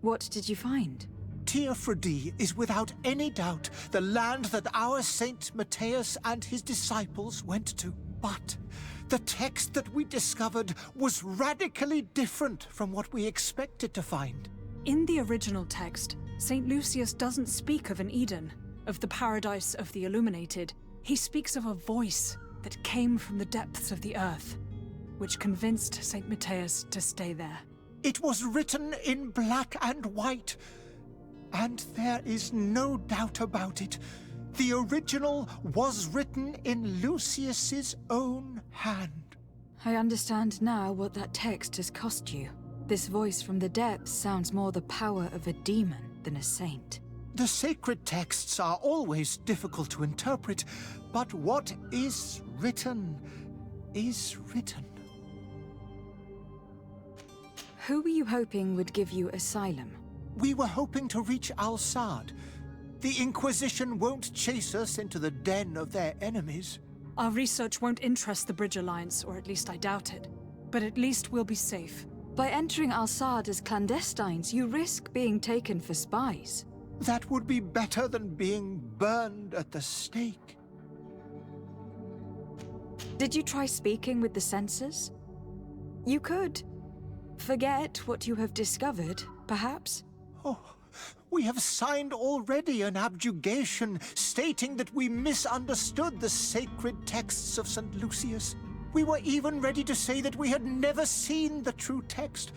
C: What did you find?
A: Teofrodi is without any doubt the land that our Saint Matthias and his disciples went to. But the text that we discovered was radically different from what we expected to find.
E: In the original text, St. Lucius doesn't speak of an Eden, of the paradise of the illuminated. He speaks of a voice that came from the depths of the earth, which convinced St. Matthias to stay there.
A: It was written in black and white, and there is no doubt about it. The original was written in Lucius's own hand.
C: I understand now what that text has cost you. This voice from the depths sounds more the power of a demon than a saint.
A: The sacred texts are always difficult to interpret, but what is written is written.
C: Who were you hoping would give you asylum?
A: We were hoping to reach Al-Sad. The Inquisition won't chase us into the den of their enemies.
E: Our research won't interest the Bridge Alliance, or at least I doubt it. But at least we'll be safe.
C: By entering Al-Sad as clandestines, you risk being taken for spies.
A: That would be better than being burned at the stake.
C: Did you try speaking with the censors? You could. Forget what you have discovered, perhaps?
A: Oh, we have signed already an abjugation stating that we misunderstood the sacred texts of St. Lucius. We were even ready to say that we had never seen the true text,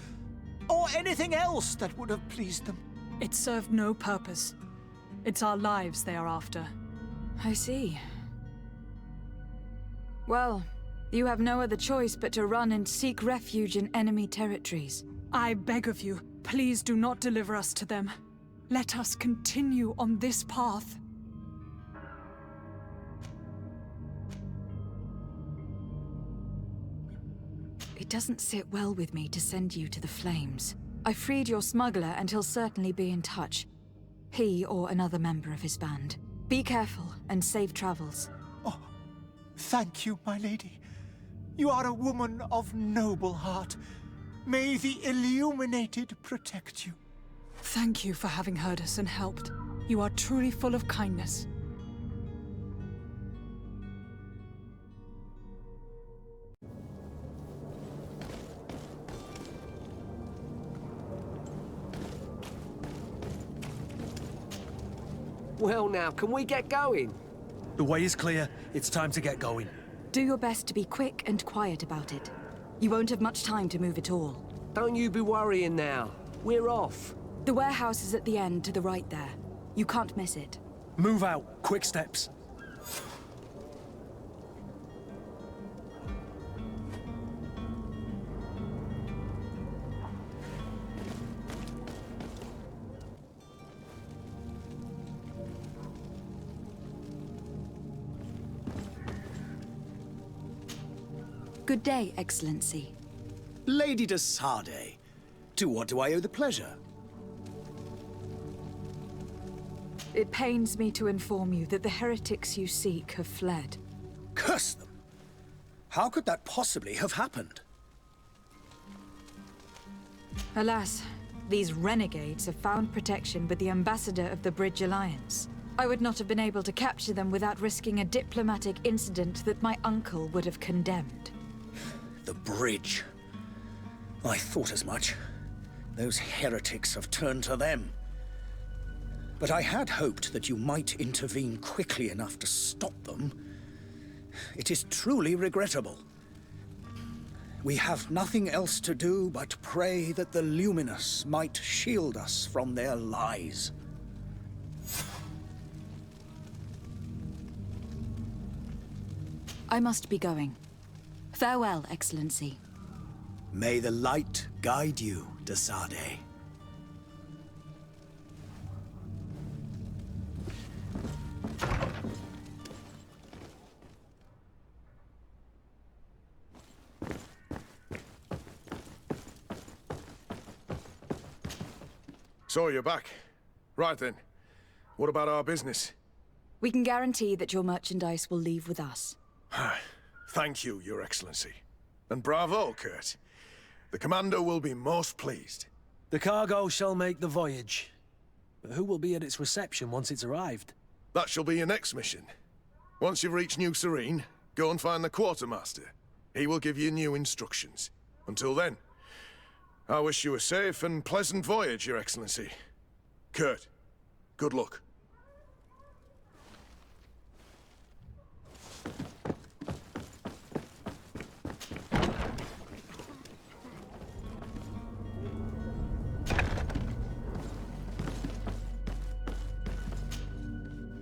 A: or anything else that would have pleased them.
E: It served no purpose. It's our lives they are after.
C: I see. Well, you have no other choice but to run and seek refuge in enemy territories.
E: I beg of you, please do not deliver us to them. Let us continue on this path.
C: It doesn't sit well with me to send you to the flames. I freed your smuggler and he'll certainly be in touch. He or another member of his band. Be careful and safe travels.
A: Oh, thank you, my lady. You are a woman of noble heart. May the illuminated protect you.
E: Thank you for having heard us and helped. You are truly full of kindness.
N: Well now, can we get going?
D: The way is clear. It's time to get going.
C: Do your best to be quick and quiet about it. You won't have much time to move at all.
N: Don't you be worrying now. We're off.
C: The warehouse is at the end to the right there. You can't miss it.
D: Move out. Quick steps.
C: Good day, Excellency.
L: Lady de Sardet, to what do I owe the pleasure?
C: It pains me to inform you that the heretics you seek have fled.
L: Curse them! How could that possibly have happened?
C: Alas, these renegades have found protection with the ambassador of the Bridge Alliance. I would not have been able to capture them without risking a diplomatic incident that my uncle would have condemned.
L: The bridge. I thought as much. Those heretics have turned to them. But I had hoped that you might intervene quickly enough to stop them. It is truly regrettable. We have nothing else to do but pray that the Luminous might shield us from their lies.
C: I must be going. Farewell, Excellency.
L: May the light guide you, de Sardet.
K: So you're back. Right then. What about our business?
C: We can guarantee that your merchandise will leave with us.
K: Thank you, Your Excellency. And bravo, Kurt. The Commander will be most pleased.
D: The cargo shall make the voyage. But who will be at its reception once it's arrived?
K: That shall be your next mission. Once you've reached New Serene, go and find the Quartermaster. He will give you new instructions. Until then, I wish you a safe and pleasant voyage, Your Excellency. Kurt, good luck.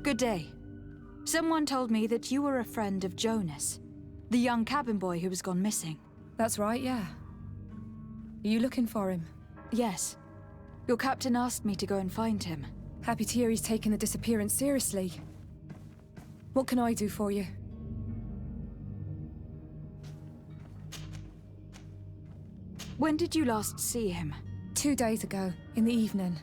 C: Good day. Someone told me that you were a friend of Jonas, the young cabin boy who has gone missing.
P: That's right, yeah. Are you looking for him?
C: Yes. Your captain asked me to go and find him.
P: Happy to hear he's taken the disappearance seriously. What can I do for you?
C: When did you last see him?
P: 2 days ago, in the evening.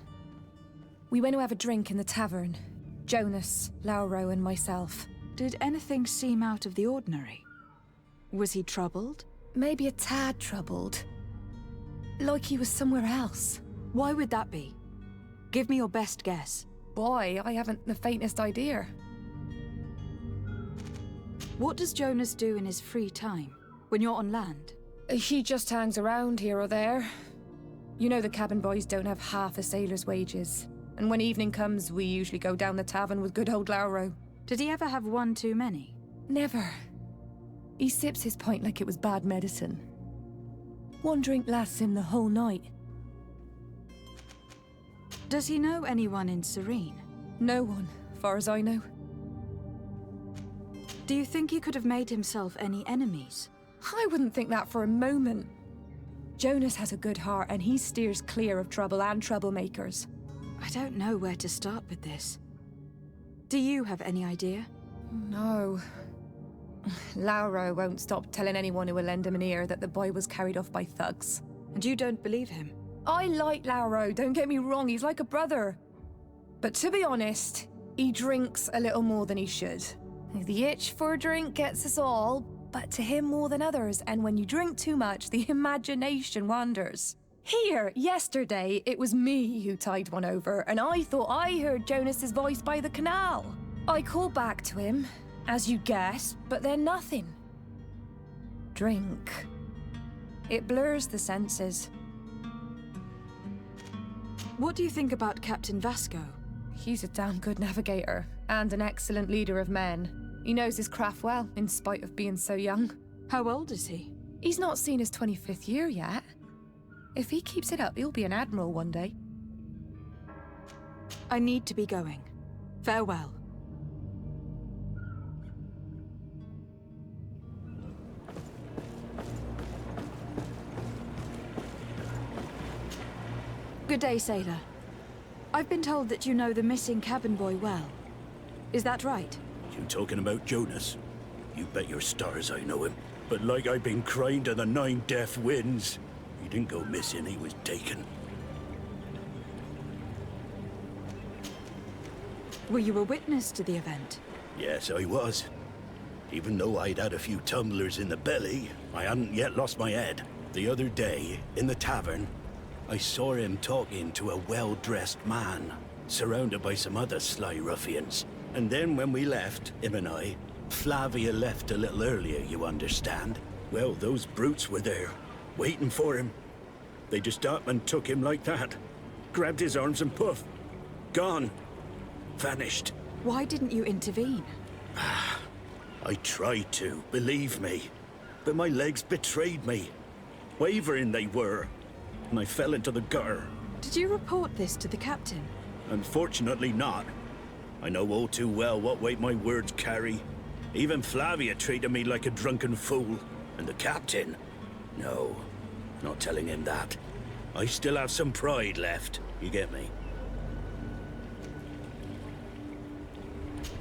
P: We went to have a drink in the tavern. Jonas, Lauro, and myself.
C: Did anything seem out of the ordinary? Was he troubled?
P: Maybe a tad troubled. Like he was somewhere else.
C: Why would that be? Give me your best guess.
P: Boy, I haven't the faintest idea.
C: What does Jonas do in his free time, when you're on land?
P: He just hangs around here or there. You know the cabin boys don't have half a sailor's wages. And when evening comes, we usually go down the tavern with good old Lauro.
C: Did he ever have one too many?
P: Never. He sips his pint like it was bad medicine. One drink lasts him the whole night.
C: Does he know anyone in Serene?
P: No one, far as I know.
C: Do you think he could have made himself any enemies?
P: I wouldn't think that for a moment. Jonas has a good heart and he steers clear of trouble and troublemakers.
C: I don't know where to start with this. Do you have any idea?
P: No. Lauro won't stop telling anyone who will lend him an ear that the boy was carried off by thugs.
C: And you don't believe him?
P: I like Lauro, don't get me wrong, he's like a brother. But to be honest, he drinks a little more than he should. The itch for a drink gets us all, but to him more than others, and when you drink too much, the imagination wanders. Here, yesterday, it was me who tied one over, and I thought I heard Jonas's voice by the canal. I called back to him, as you guessed, but then nothing. Drink. It blurs the senses.
C: What do you think about Captain Vasco?
P: He's a damn good navigator, and an excellent leader of men. He knows his craft well, in spite of being so young.
C: How old is he?
P: He's not seen his 25th year yet. If he keeps it up, he'll be an admiral one day.
C: I need to be going. Farewell. Good day, sailor. I've been told that you know the missing cabin boy well. Is that right?
Q: You talking about Jonas? You bet your stars I know him. But like I've been crying to the 9 death winds. He didn't go missing, he was taken.
C: Were you a witness to the event?
Q: Yes, I was. Even though I'd had a few tumblers in the belly, I hadn't yet lost my head. The other day, in the tavern, I saw him talking to a well-dressed man, surrounded by some other sly ruffians. And then when we left, him and I, Flavia left a little earlier, you understand. Well, those brutes were there, waiting for him. They just up and took him like that. Grabbed his arms and poof. Gone. Vanished.
C: Why didn't you intervene?
Q: I tried to, believe me. But my legs betrayed me. Wavering they were. And I fell into the gutter.
C: Did you report this to the captain?
Q: Unfortunately not. I know all too well what weight my words carry. Even Flavia treated me like a drunken fool. And the captain? No, not telling him that. I still have some pride left, you get me?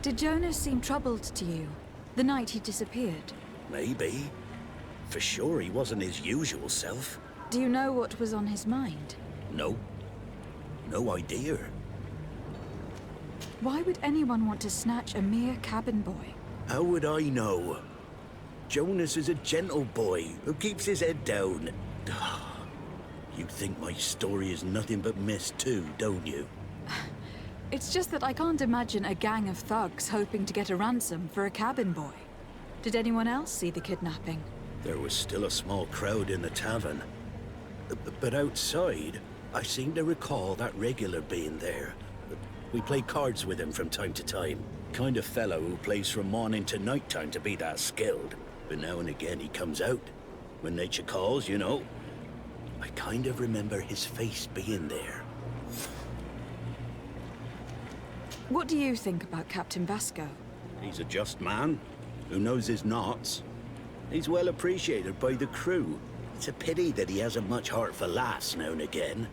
C: Did Jonas seem troubled to you, the night he disappeared?
Q: Maybe. For sure he wasn't his usual self.
C: Do you know what was on his mind?
Q: No. no idea.
C: Why would anyone want to snatch a mere cabin boy?
Q: How would I know? Jonas is a gentle boy who keeps his head down. You think my story is nothing but mist too, don't you?
C: It's just that I can't imagine a gang of thugs hoping to get a ransom for a cabin boy. Did anyone else see the kidnapping?
Q: There was still a small crowd in the tavern. But outside, I seem to recall that regular being there. We play cards with him from time to time. Kind of fellow who plays from morning to night time to be that skilled. But now and again he comes out. When nature calls, you know. I kind of remember his face being there.
C: What do you think about Captain Vasco?
Q: He's a just man who knows his knots. He's well appreciated by the crew. It's a pity that he hasn't much heart for laughs now and again.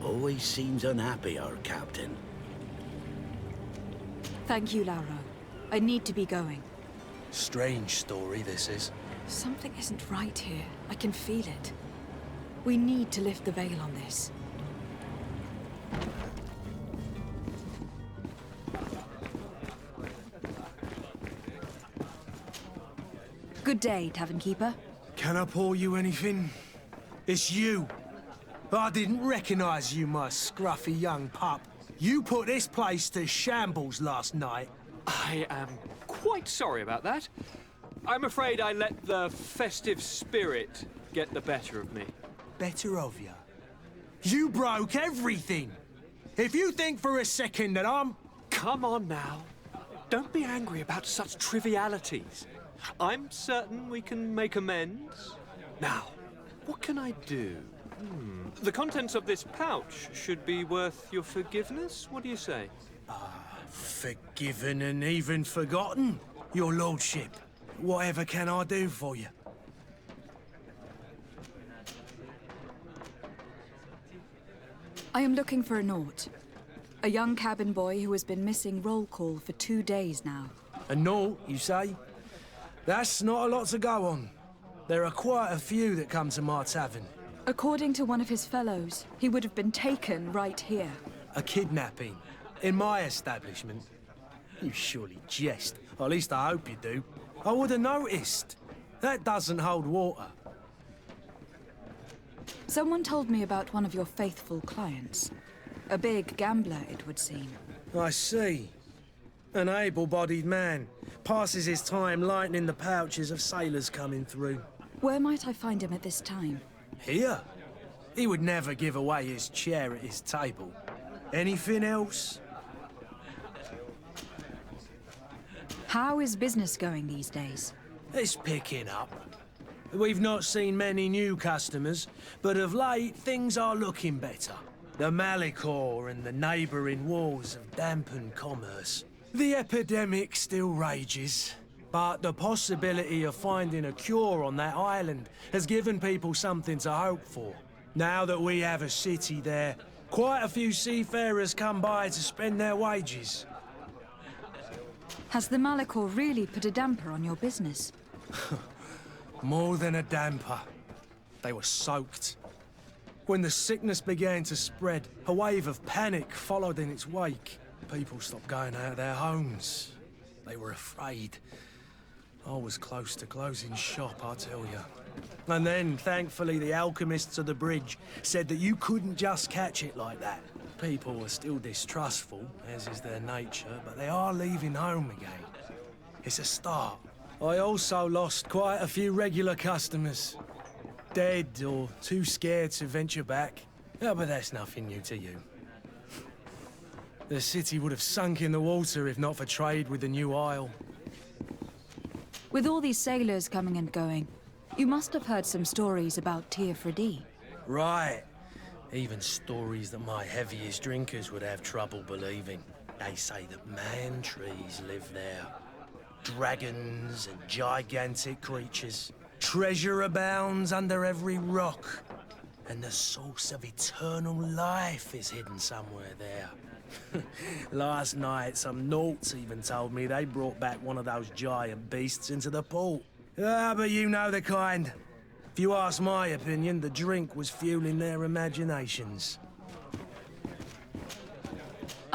Q: Always seems unhappy, our captain.
C: Thank you, Lauro. I need to be going.
D: Strange story, this is.
C: Something isn't right here. I can feel it. We need to lift the veil on this. Good day, Tavern Keeper.
D: Can I pour you anything? It's you. I didn't recognize you, my scruffy young pup. You put this place to shambles last night.
J: I am quite sorry about that. I'm afraid I let the festive spirit get the better of me.
D: Better of you? You broke everything. If you think for a second that I'm...
J: Come on now. Don't be angry about such trivialities. I'm certain we can make amends. Now, what can I do? The contents of this pouch should be worth your forgiveness. What do you say?
D: Forgiven and even forgotten, your lordship. Whatever can I do for you?
C: I am looking for a Naut. A young cabin boy who has been missing roll call for 2 days now.
D: A Naut, you say? That's not a lot to go on. There are quite a few that come to my tavern.
C: According to one of his fellows, he would have been taken right here.
D: A kidnapping? In my establishment? You surely jest. Or at least I hope you do. I would have noticed. That doesn't hold water.
C: Someone told me about one of your faithful clients. A big gambler, it would seem.
D: I see. An able-bodied man. Passes his time lightening the pouches of sailors coming through.
C: Where might I find him at this time?
D: Here? He would never give away his chair at his table. Anything else?
C: How is business going these days?
D: It's picking up. We've not seen many new customers, but of late things are looking better. The Malicor and the neighbouring wars have dampened commerce. The epidemic still rages, but the possibility of finding a cure on that island has given people something to hope for. Now that we have a city there, quite a few seafarers come by to spend their wages.
C: Has the Malicor really put a damper on your business?
D: More than a damper. They were soaked. When the sickness began to spread, a wave of panic followed in its wake. People stopped going out of their homes. They were afraid. I was close to closing shop, I tell you. And then, thankfully, the alchemists of the bridge said that you couldn't just catch it like that. People are still distrustful, as is their nature, but they are leaving home again. It's a start. I also lost quite a few regular customers. Dead or too scared to venture back. Oh, but that's nothing new to you. The city would have sunk in the water if not for trade with the new isle.
C: With all these sailors coming and going, you must have heard some stories about Tir
D: Right. Even stories that my heaviest drinkers would have trouble believing. They say that man-trees live there. Dragons and gigantic creatures. Treasure abounds under every rock. And the source of eternal life is hidden somewhere there. Last night, some Nauts even told me they brought back one of those giant beasts into the port. But you know the kind. If you ask my opinion, the drink was fueling their imaginations.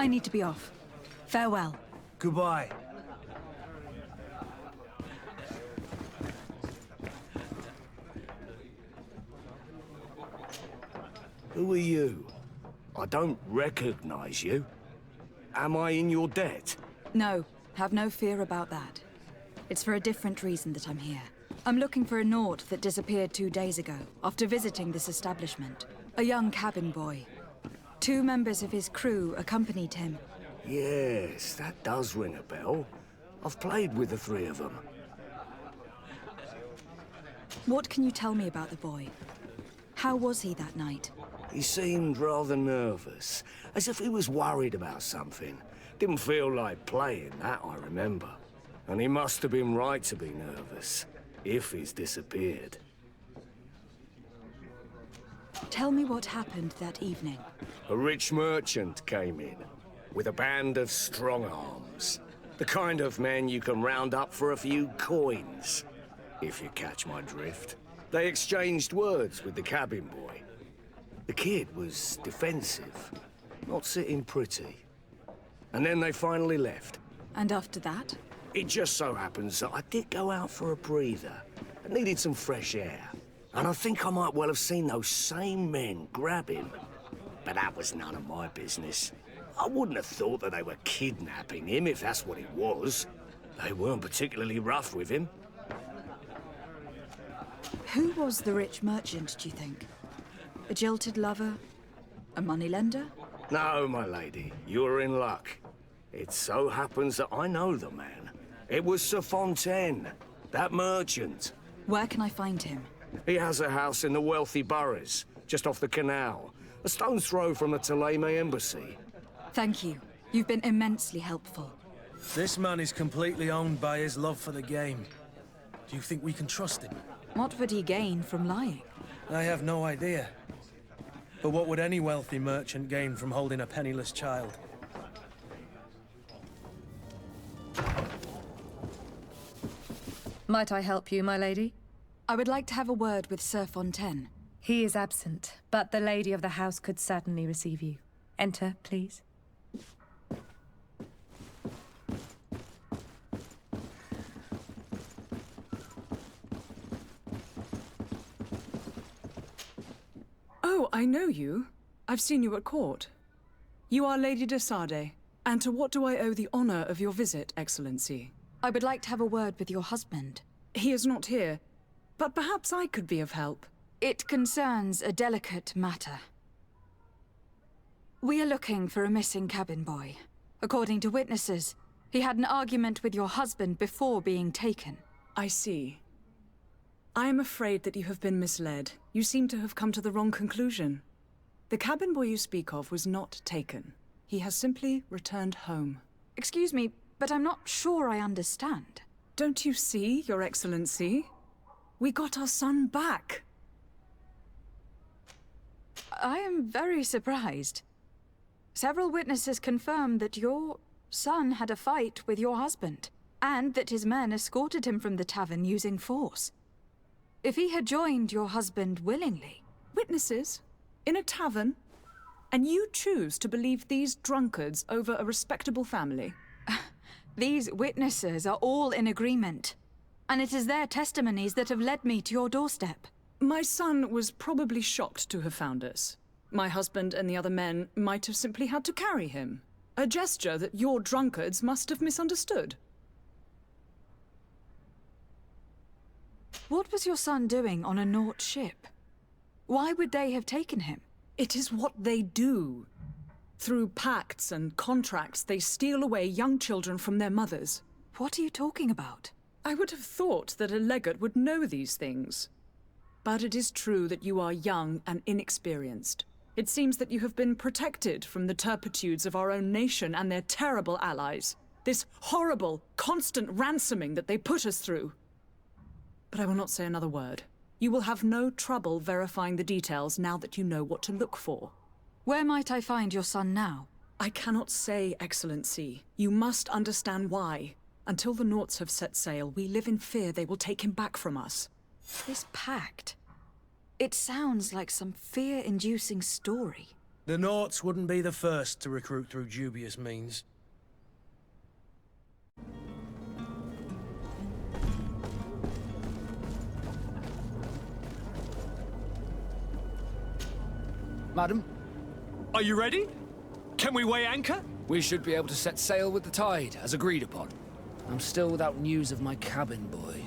C: I need to be off. Farewell.
D: Goodbye.
Q: Who are you? I don't recognize you. Am I in your debt?
C: No, have no fear about that. It's for a different reason that I'm here. I'm looking for a Naut that disappeared 2 days ago, after visiting this establishment. A young cabin boy. 2 members of his crew accompanied him.
Q: Yes, that does ring a bell. I've played with the 3 of them.
C: What can you tell me about the boy? How was he that night?
Q: He seemed rather nervous, as if he was worried about something. Didn't feel like playing, that I remember. And he must have been right to be nervous, if he's disappeared.
C: Tell me what happened that evening.
Q: A rich merchant came in, with a band of strong arms. The kind of men you can round up for a few coins, if you catch my drift. They exchanged words with the cabin boy. The kid was defensive, not sitting pretty. And then they finally left.
C: And after that?
Q: It just so happens that I did go out for a breather. I needed some fresh air. And I think I might well have seen those same men grab him. But that was none of my business. I wouldn't have thought that they were kidnapping him if that's what it was. They weren't particularly rough with him.
C: Who was the rich merchant, do you think? A jilted lover? A moneylender?
Q: No, my lady, you're in luck. It so happens that I know the man. It was Sir Fontaine, that merchant.
C: Where can I find him?
Q: He has a house in the wealthy boroughs, just off the canal. A stone's throw from the Toleme embassy.
C: Thank you. You've been immensely helpful.
D: This man is completely owned by his love for the game. Do you think we can trust him?
C: What would he gain from lying?
D: I have no idea. But what would any wealthy merchant gain from holding a penniless child?
P: Might I help you, my lady?
C: I would like to have a word with Sir Fontaine.
P: He is absent, but the lady of the house could certainly receive you. Enter, please.
E: Oh, I know you. I've seen you at court. You are Lady de Sade. And to what do I owe the honor of your visit, Excellency?
C: I would like to have a word with your husband.
E: He is not here, but perhaps I could be of help.
C: It concerns a delicate matter. We are looking for a missing cabin boy. According to witnesses, he had an argument with your husband before being taken.
E: I see. I am afraid that you have been misled. You seem to have come to the wrong conclusion. The cabin boy you speak of was not taken. He has simply returned home.
C: Excuse me, but I'm not sure I understand.
E: Don't you see, Your Excellency? We got our son back.
C: I am very surprised. Several witnesses confirmed that your son had a fight with your husband, and that his men escorted him from the tavern using force. If he had joined your husband willingly...
E: Witnesses? In a tavern? And you choose to believe these drunkards over a respectable family?
C: These witnesses are all in agreement, and it is their testimonies that have led me to your doorstep.
E: My son was probably shocked to have found us. My husband and the other men might have simply had to carry him. A gesture that your drunkards must have misunderstood.
C: What was your son doing on a Naut ship? Why would they have taken him?
E: It is what they do. Through pacts and contracts, they steal away young children from their mothers.
C: What are you talking about?
E: I would have thought that a legate would know these things. But it is true that you are young and inexperienced. It seems that you have been protected from the turpitudes of our own nation and their terrible allies. This horrible, constant ransoming that they put us through. But I will not say another word. You will have no trouble verifying the details now that you know what to look for.
C: Where might I find your son now?
E: I cannot say, Excellency. You must understand why. Until the Nauts have set sail, we live in fear they will take him back from us.
C: This pact... It sounds like some fear-inducing story.
D: The Naughts wouldn't be the first to recruit through dubious means.
M: Madam?
J: Are you ready? Can we weigh anchor?
M: We should be able to set sail with the tide, as agreed upon. I'm still without news of my cabin boy,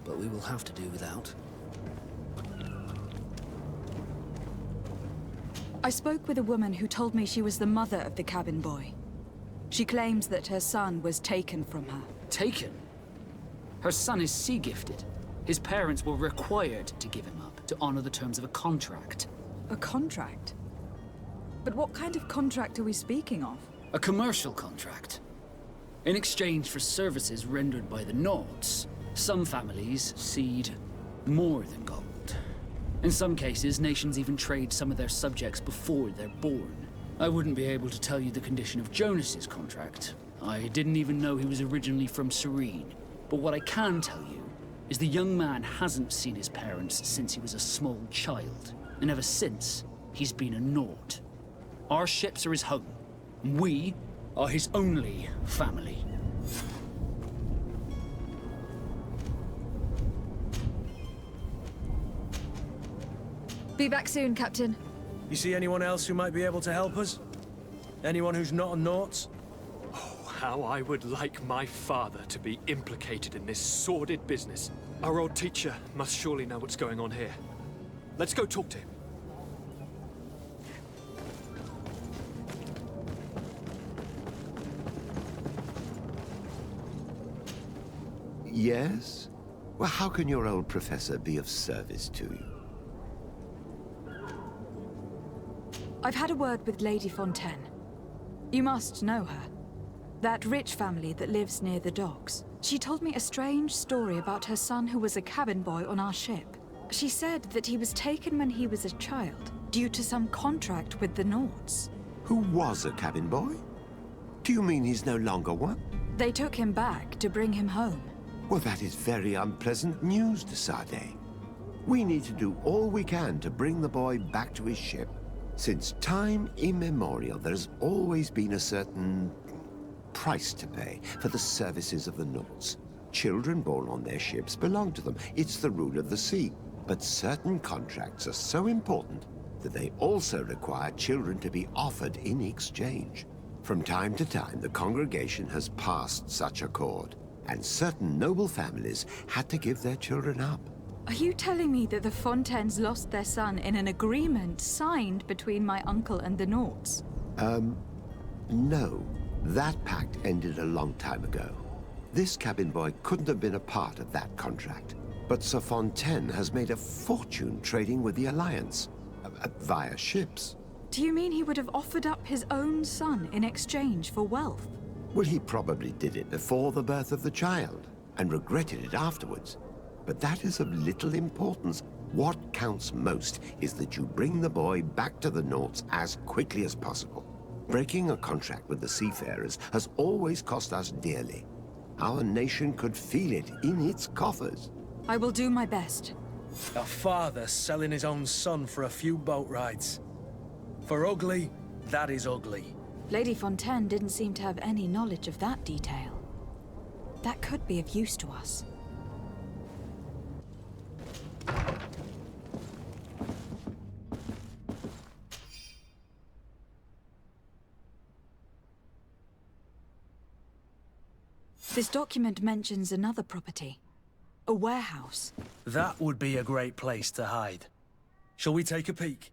M: but we will have to do without.
C: I spoke with a woman who told me she was the mother of the cabin boy. She claims that her son was taken from her.
M: Taken? Her son is sea-gifted. His parents were required to give him up to honor the terms of a contract.
C: A contract? But what kind of contract are we speaking of?
M: A commercial contract. In exchange for services rendered by the Naughts, some families cede more than gold. In some cases, nations even trade some of their subjects before they're born. I wouldn't be able to tell you the condition of Jonas's contract. I didn't even know he was originally from Serene. But what I can tell you is the young man hasn't seen his parents since he was a small child. And ever since, he's been a Naught. Our ships are his home. We are his only family.
C: Be back soon, Captain.
D: You see anyone else who might be able to help us? Anyone who's not a Naught?
J: Oh, how I would like my father to be implicated in this sordid business. Our old teacher must surely know what's going on here. Let's go talk to him.
B: Yes? Well, how can your old professor be of service to you?
C: I've had a word with Lady Fontaine. You must know her. That rich family that lives near the docks. She told me a strange story about her son who was a cabin boy on our ship. She said that he was taken when he was a child, due to some contract with the Naughts.
B: Who was a cabin boy? Do you mean he's no longer one?
C: They took him back to bring him home.
B: Well, that is very unpleasant news, de Sade. We need to do all we can to bring the boy back to his ship. Since time immemorial, there's always been a certain price to pay for the services of the Naughts. Children born on their ships belong to them. It's the rule of the sea. But certain contracts are so important that they also require children to be offered in exchange. From time to time, the congregation has passed such accord, and certain noble families had to give their children up.
C: Are you telling me that the Fontaines lost their son in an agreement signed between my uncle and the Naughts?
B: No. That pact ended a long time ago. This cabin boy couldn't have been a part of that contract. But Sir Fontaine has made a fortune trading with the Alliance, via ships.
C: Do you mean he would have offered up his own son in exchange for wealth?
B: Well, he probably did it before the birth of the child, and regretted it afterwards. But that is of little importance. What counts most is that you bring the boy back to the Naughts as quickly as possible. Breaking a contract with the seafarers has always cost us dearly. Our nation could feel it in its coffers.
C: I will do my best.
D: A father selling his own son for a few boat rides. For ugly, that is ugly.
C: Lady Fontaine didn't seem to have any knowledge of that detail. That could be of use to us. This document mentions another property. A warehouse.
D: That would be a great place to hide. Shall we take a peek?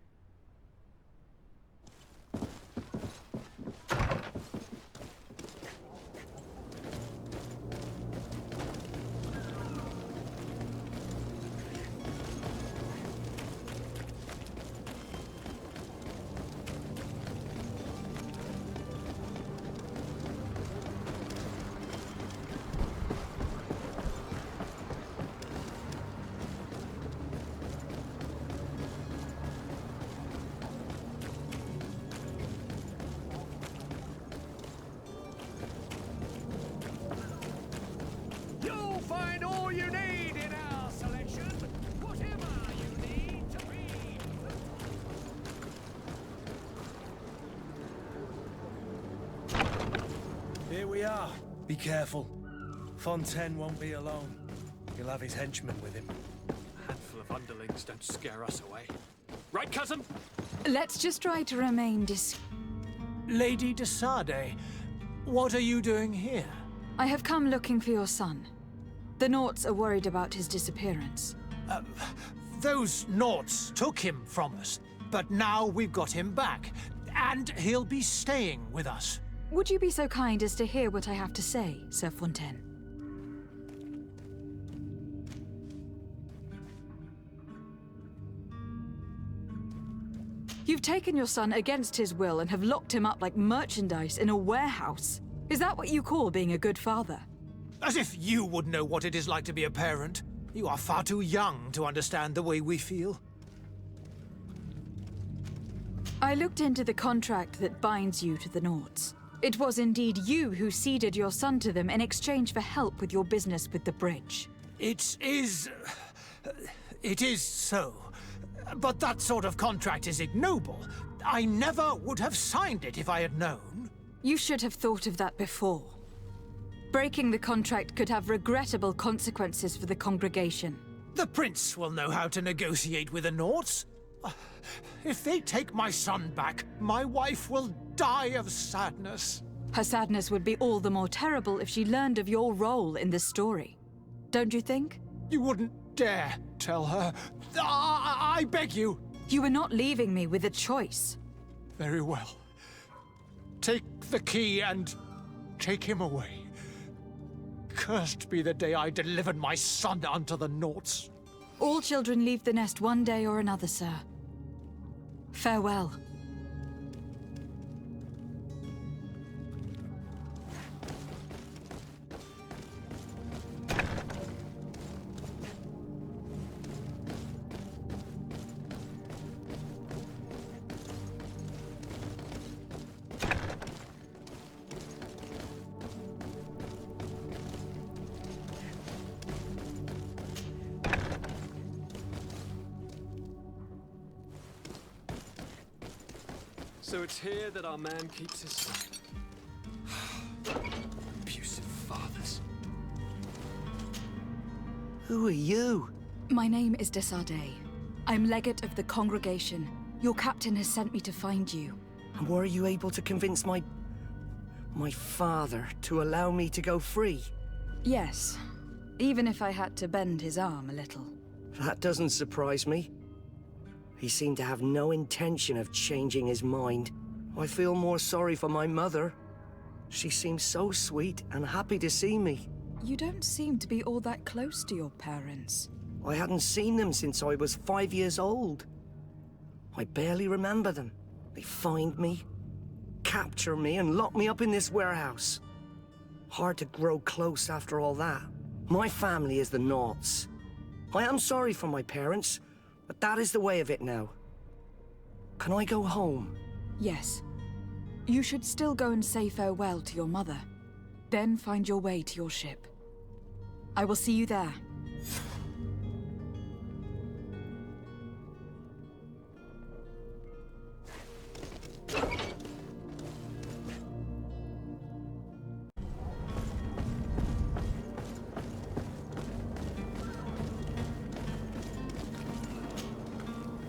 G: You'll find all you need in our selection, whatever you need to read.
D: are. Be careful. Fontaine won't be alone. He'll have his henchmen with him.
J: A handful of underlings don't scare us away. Right, cousin?
C: Let's just try to remain
A: Lady de Sade, what are you doing here?
C: I have come looking for your son. The Naughts are worried about his disappearance.
A: Those Naughts took him from us, but now we've got him back, and he'll be staying with us.
C: Would you be so kind as to hear what I have to say, Sir Fontaine? You've taken your son against his will and have locked him up like merchandise in a warehouse. Is that what you call being a good father?
A: As if you would know what it is like to be a parent. You are far too young to understand the way we feel.
C: I looked into the contract that binds you to the Naughts. It was indeed you who ceded your son to them in exchange for help with your business with the bridge.
A: It is so. But that sort of contract is ignoble. I never would have signed it if I had known.
C: You should have thought of that before. Breaking the contract could have regrettable consequences for the congregation.
A: The prince will know how to negotiate with the Naughts. If they take my son back, my wife will die of sadness.
C: Her sadness would be all the more terrible if she learned of your role in the story. Don't you think?
A: You wouldn't dare tell her. I beg you.
C: You are not leaving me with a choice.
A: Very well. Take the key and take him away. Cursed be the day I delivered my son unto the Naughts.
C: All children leave the nest one day or another, sir. Farewell.
J: So it's here that our man keeps his son. Abusive fathers.
N: Who are you?
C: My name is de Sade. I'm legate of the congregation. Your captain has sent me to find you.
N: And were you able to convince my father to allow me to go free?
C: Yes, even if I had to bend his arm a little.
N: That doesn't surprise me. He seemed to have no intention of changing his mind. I feel more sorry for my mother. She seems so sweet and happy to see me.
C: You don't seem to be all that close to your parents.
N: I hadn't seen them since I was 5 years old. I barely remember them. They find me, capture me, and lock me up in this warehouse. Hard to grow close after all that. My family is the Naughts. I am sorry for my parents, but that is the way of it now. Can I go home?
C: Yes. You should still go and say farewell to your mother. Then find your way to your ship. I will see you there.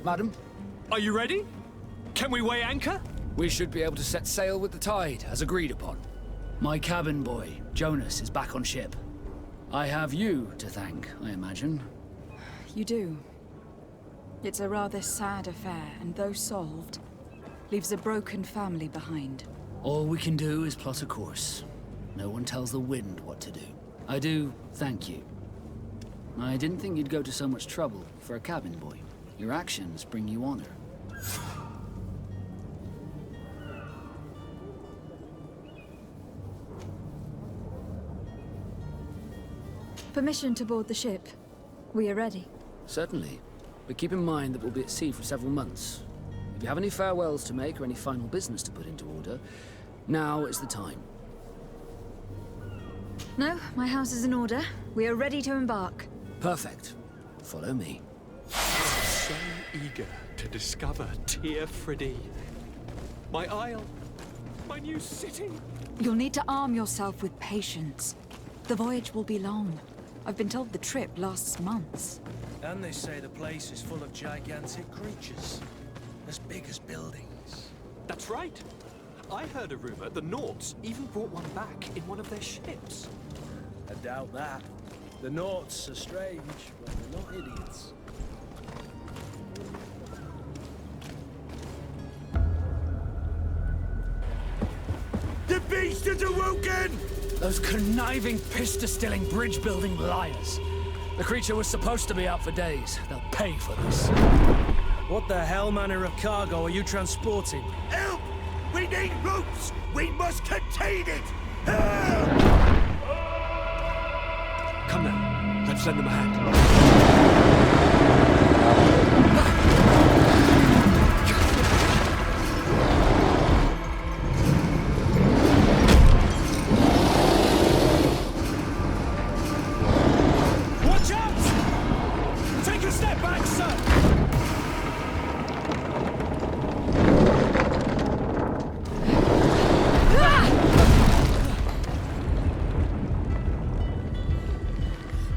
M: Madam?
J: Are you ready? Can we weigh anchor?
M: We should be able to set sail with the tide, as agreed upon. My cabin boy, Jonas, is back on ship. I have you to thank, I imagine.
C: You do. It's a rather sad affair, and though solved, leaves a broken family behind.
M: All we can do is plot a course. No one tells the wind what to do. I do thank you. I didn't think you'd go to so much trouble for a cabin boy. Your actions bring you honor.
C: Permission to board the ship. We are ready.
M: Certainly. But keep in mind that we'll be at sea for several months. If you have any farewells to make or any final business to put into order, now is the time.
C: No, my house is in order. We are ready to embark.
M: Perfect. Follow me.
J: So eager to discover Teer Fradee. My isle, my new city.
C: You'll need to arm yourself with patience. The voyage will be long. I've been told the trip lasts months.
D: And they say the place is full of gigantic creatures. As big as buildings.
J: That's right. I heard a rumor the Nauts even brought one back in one of their ships.
D: I doubt that. The Nauts are strange, but they're not idiots.
R: The beast is awoken!
M: Those conniving, piss-distilling, bridge-building liars. The creature was supposed to be out for days. They'll pay for this.
D: What the hell manner of cargo are you transporting?
R: Help! We need ropes! We must contain it! Help!
J: Come now, let's lend them a hand.
D: Watch out! Take a step back, sir!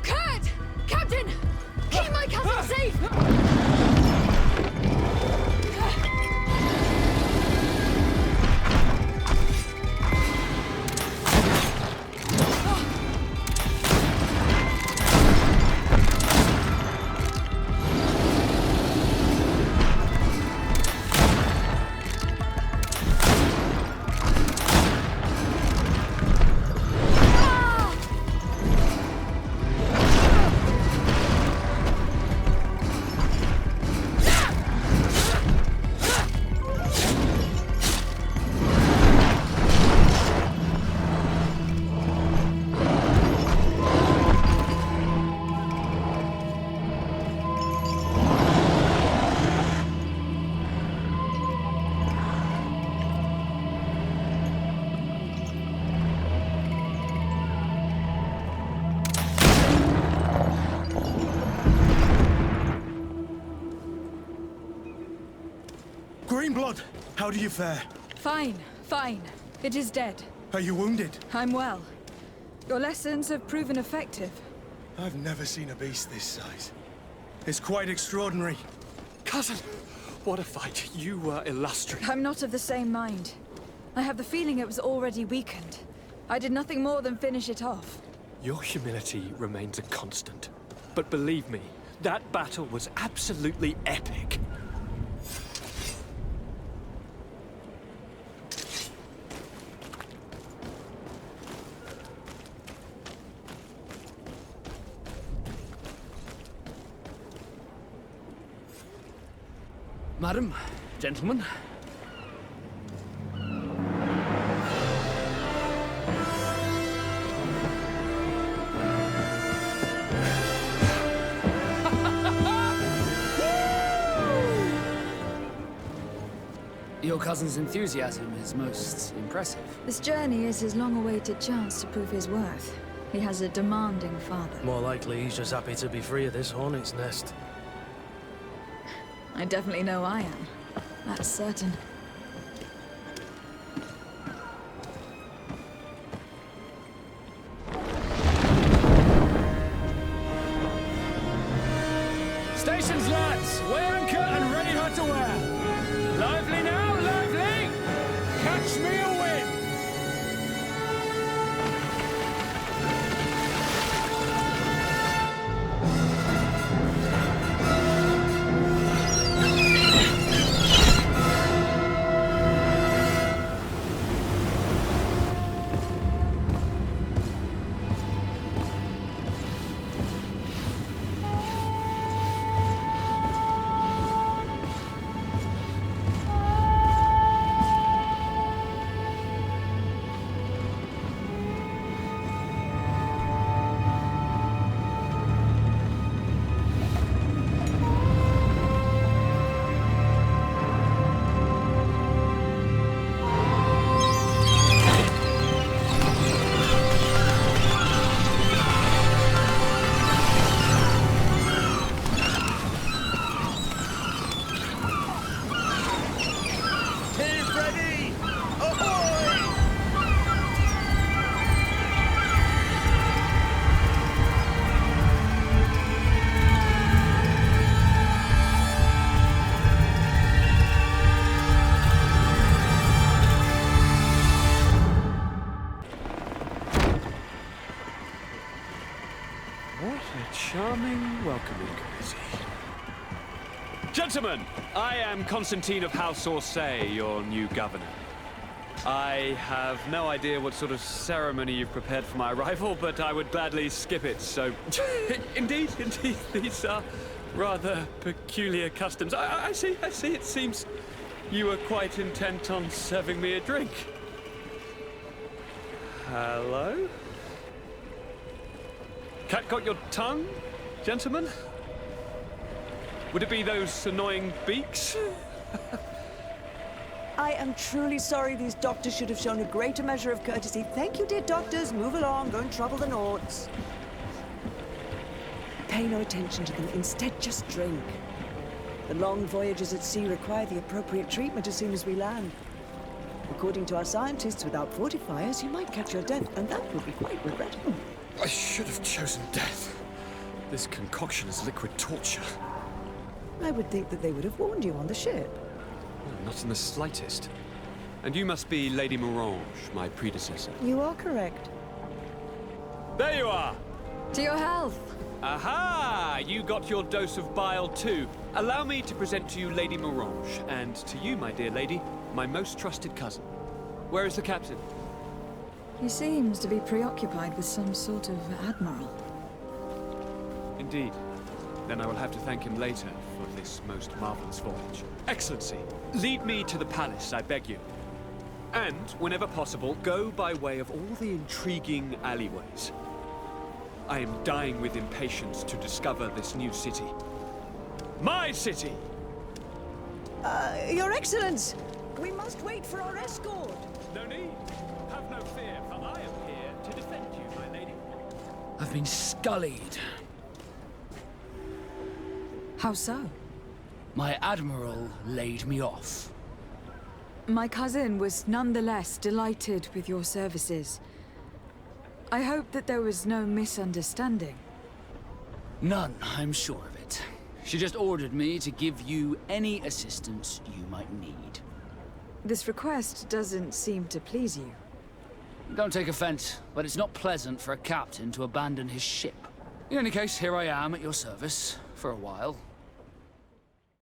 C: Kurt! Captain! Keep my cousin safe!
K: Greenblood, how do you fare?
C: Fine, fine. It is dead.
K: Are you wounded?
C: I'm well. Your lessons have proven effective.
K: I've never seen a beast this size. It's quite extraordinary.
J: Cousin, what a fight. You were illustrious.
C: I'm not of the same mind. I have the feeling it was already weakened. I did nothing more than finish it off.
J: Your humility remains a constant. But believe me, that battle was absolutely epic.
M: Madam, gentlemen. Your cousin's enthusiasm is most impressive.
C: This journey is his long-awaited chance to prove his worth. He has a demanding father.
D: More likely he's just happy to be free of this hornet's nest.
C: I definitely know I am. That's certain.
M: Stations, lads! Weigh anchor and ready her to wear. Lively now, lively! Catch me a wind!
J: What a charming welcoming committee. Gentlemen, I am Constantine of House Orsay, your new governor. I have no idea what sort of ceremony you've prepared for my arrival, but I would gladly skip it, so... Indeed, these are rather peculiar customs. I see, it seems you were quite intent on serving me a drink. Hello? Cat got your tongue, gentlemen? Would it be those annoying beaks?
S: I am truly sorry. These doctors should have shown a greater measure of courtesy. Thank you, dear doctors. Move along. Don't trouble the Nords. Pay no attention to them. Instead, just drink. The long voyages at sea require the appropriate treatment as soon as we land. According to our scientists, without fortifiers, you might catch your death, and that would be quite regrettable.
J: I should have chosen death. This concoction is liquid torture.
S: I would think that they would have warned you on the ship.
J: Not in the slightest. And you must be Lady Morange, my predecessor.
S: You are correct.
J: There you are!
C: To your health!
J: Aha! You got your dose of bile too. Allow me to present to you Lady Morange, and to you, my dear lady, my most trusted cousin. Where is the captain?
C: He seems to be preoccupied with some sort of admiral.
J: Indeed. Then I will have to thank him later for this most marvelous voyage. Excellency, lead me to the palace, I beg you. And, whenever possible, go by way of all the intriguing alleyways. I am dying with impatience to discover this new city. My city!
S: Your Excellence! We must wait for our escort!
J: No need. Have no fear, for I am here to defend you, my lady.
M: I've been scullied.
C: How so?
M: My admiral laid me off.
C: My cousin was nonetheless delighted with your services. I hope that there was no misunderstanding.
M: None, I'm sure of it. She just ordered me to give you any assistance you might need.
C: This request doesn't seem to please you.
M: Don't take offense, but it's not pleasant for a captain to abandon his ship. In any case, here I am at your service, for a while.